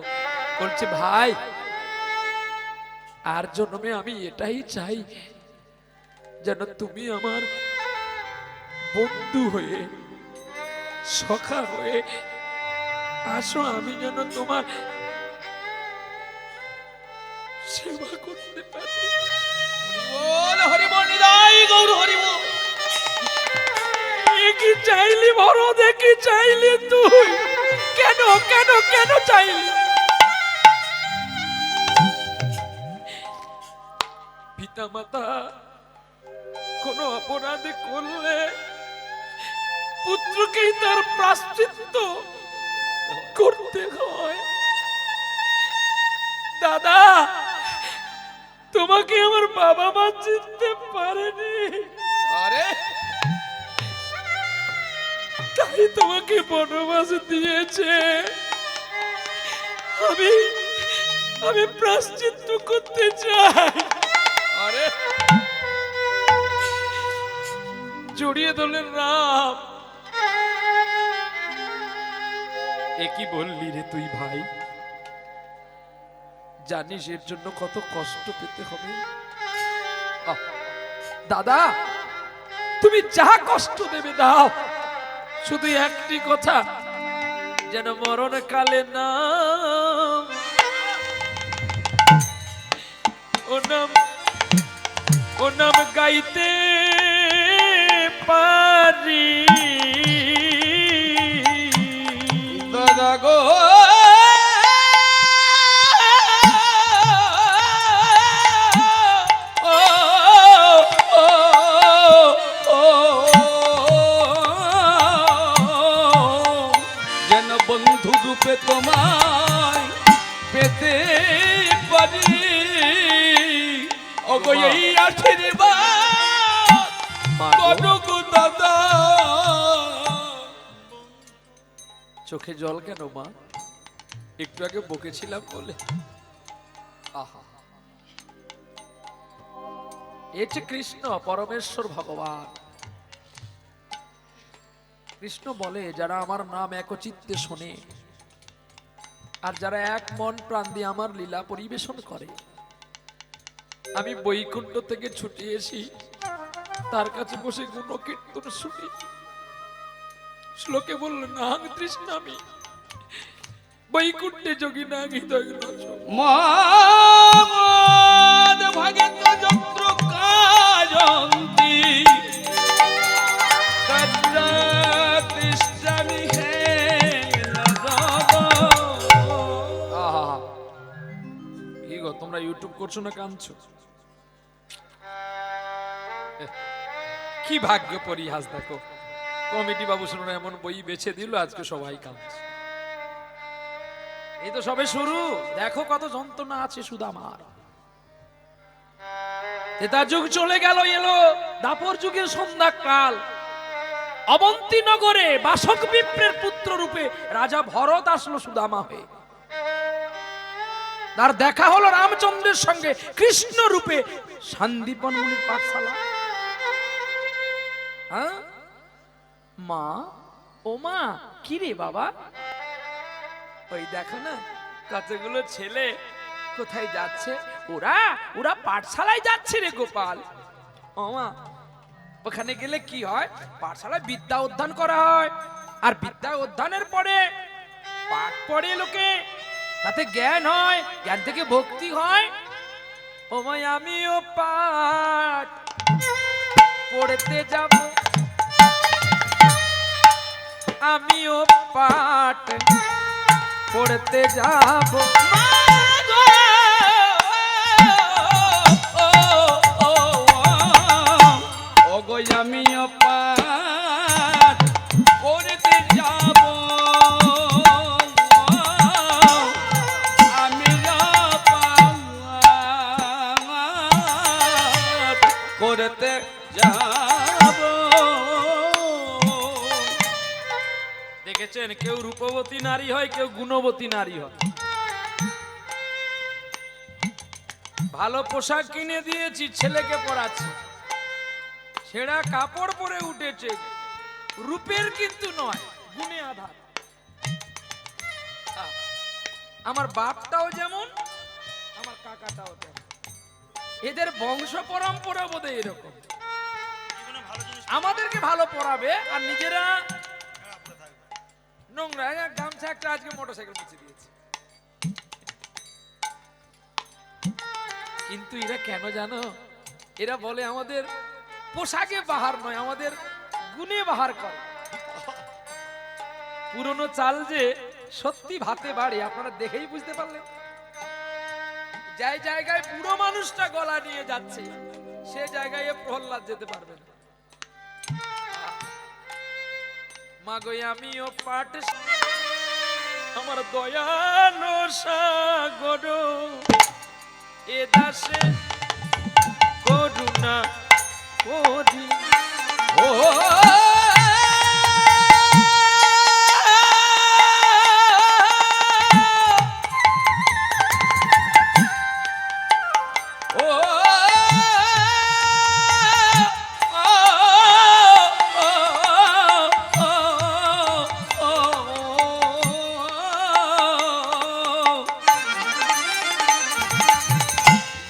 বলছে ভাই আর জন্মে আমি এটাই চাই যেন তুমি আমার বন্ধু হয়ে সখা হয়ে আসো, আমি যেন তোমার সেবা করতে পারি। হরি বল নিদাই গৌর হরি বল। কি চাইলি বড় দেখি চাইলি তুই, কেন কেন কেন চাইলি? পিতামাতা কোন অপরাধ করলে পুত্রকেই তার প্রায়শ্চিত্ত করতে হয়। দাদা, তোমাকে আমার বাবা মা চিনতে পারেনি, আরে তাই তোমাকে বনবাস দিয়েছে। আমি প্রায়শ্চিত্ত করতে চাই। আরে জড়িয়ে ধরলেন রাম। এ কি বললি রে তুই ভাই? জানিস এর জন্য কত কষ্ট পেতে হবে? আহ, দাদা, তুমি যা কষ্ট দেবে দাও, শুধু একটি কথা, যেন মরণকালে না ও নাম গাইতে পারি। দাদা গো, যেন বন্ধু রূপে তোমায় পেতে পারি। ওগো এই আশীর্বাদ করো গো দাদা। চোখে জল কেন মা? একটু আগে বকেছিলাম বলে। আহা, এটি কৃষ্ণ পরমেশ্বর ভগবান। কৃষ্ণ বলে, যারা আমার নাম একচিত্তে শোনে আর যারা এক মন প্রাণ দিয়ে আমার লীলা পরিবেশন করে, আমি বৈকুণ্ঠ থেকে ছুটে এসি তার কাছে বসে গুণকীর্তন শুনি। শ্লোকে বলল, না তৃষ্ণামি বৈকুণ্ঠে যোগী না হৃদয় নাচ। মদ ভাগেত যত্র কাজন্তি তত্র তিষ্ঠামি হে আহা, কি গো তোমরা ইউটিউব করছো না কাঁদছো? কি ভাগ্য পরিহাস দেখো, কমিটি বাবু শোনো এমন বই বেছে দিল, আজকে সবাই কাঁদছে। এই তো সবে শুরু, দেখো কত যন্ত্রণা আছে সুদামার। ত্রেতা যুগ চলে গেল, এলো দাপর যুগের সন্ধ্যাকাল। অবন্তী নগরে বাসক বিপ্রের পুত্র রূপে রাজা ভরত আসলো সুদামা হয়ে। তার দেখা হলো রামচন্দ্রের সঙ্গে কৃষ্ণ রূপে শান্তিপন মুনির পাঠশালা। হ্যাঁ মা, ও মা, কি রে বাবা? ওই দেখো না কতগুলো ছেলে কোথায় যাচ্ছে, ওরা পাঠশালায় যাচ্ছে রে গোপাল। ও মা, ওখানে গেলে কি হয়? পাঠশালায় বিদ্যা অধ্যয়ন করা হয়, আর বিদ্যা অধ্যয়নের পরে পাঠ পড়ে লোকে, তাতে জ্ঞান হয়, জ্ঞান থেকে ভক্তি হয়। ও মা, আমিও পাঠ পড়তে যাব, আমিও পাঠ পড়তে যাব। ওগো আমিও পাঠ পড়তে যাব, আমিও পাঠ করতে যাব। দেখেছেন, কেউ রূপবতী নারী হয়, কেউ গুণবতী নারী হয়। ভালো পোশাক কিনে দিয়েছি, ছেলেকে পরাচ্ছি, ছেঁড়া কাপড় পরে উঠেছে, রূপের কিন্তু নয়, গুণে আধার। আমার বাপটাও যেমন, আমার কাকাটাও তেমন। এদের বংশ পরম্পরা বোধহয় এরকম, আমাদেরকে ভালো পড়াবে আর নিজেরা নোংরা। গামছা একটা আজকে মোটরসাইকেল মুছে দিয়েছে। কিন্তু এরা কেন জানো? এরা বলে আমাদের পোশাকে বাহার নয়, আমাদের গুণে বাহার করে। পুরনো চাল যে সত্যি ভাতে বাড়ে, আপনারা দেখেই বুঝতে পারলেন। যাই জায়গায় বুড়ো মানুষ মানুষটা গলা নিয়ে যাচ্ছে, সে জায়গায় এ প্রহ্লাদ যেতে পারবে না। মাগো আমিও পাঠ, আমার দয়ালো সাগর এ দাসে করুণা করি। ও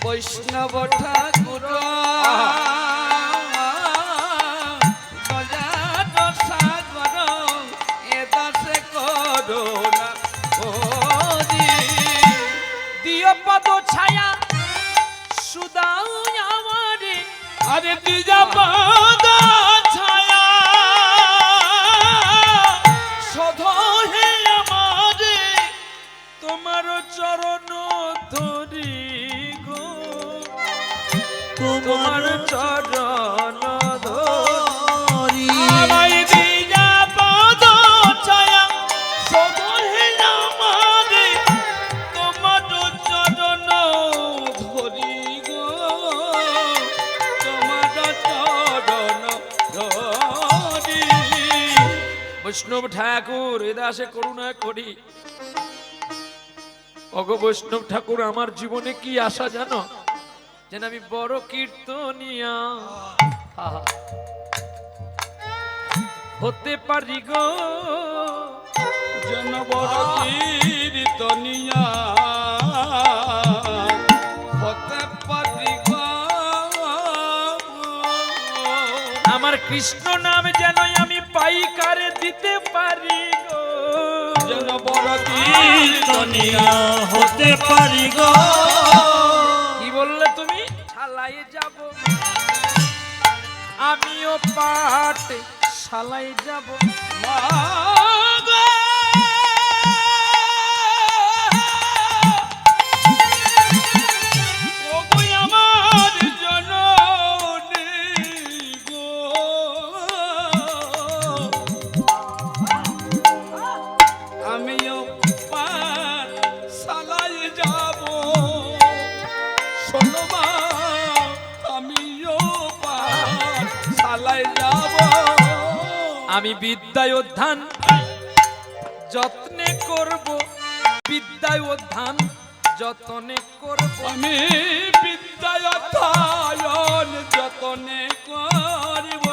বৈষ্ণব ঠাকুর দয়ালো সাগর এ দাসে করুণা করি। দিয় পদ ছায়া সুদাও আমারে, আরে দিয় পদ ছায়া সধো হে আমারে, তোমার চরণ ধরি গো, তোমার চরণ ধরি আমায় দিয়া পদ ছায়া সধো হে আমারে, তোমার চরণ ধরি গো, তোমার চরণ ধরি। বৈষ্ণব ঠাকুর এ দাসে করুণা করি। ওগো বৈষ্ণব ঠাকুর, আমার জীবনে কি আশা জানো? যেন আমি বড় কীর্তনিয়া হতে পারি গো, যেন বড় কীর্তনিয়া হতে পারি গো। আমার কৃষ্ণ নাম যেন আমি পাইকারে দিতে পারি গো, যেন বড় কীর্তনিয়া হতে পারি গো। কি বললে তুমি? শালাই যাব, আমিও পাঠ শালাই যাব। মা গো, ওগো আমার জননী গো, আমিও পাঠ শালাই যাব। শোনো মা, আমিও পাঠ শালাই যাব। আমি বিদ্যায় অধ্যান যত্নে করব, বিদ্যায় অধ্যান যতনে করব, আমি বিদ্যায় অধ্যয়ন যতনে করব।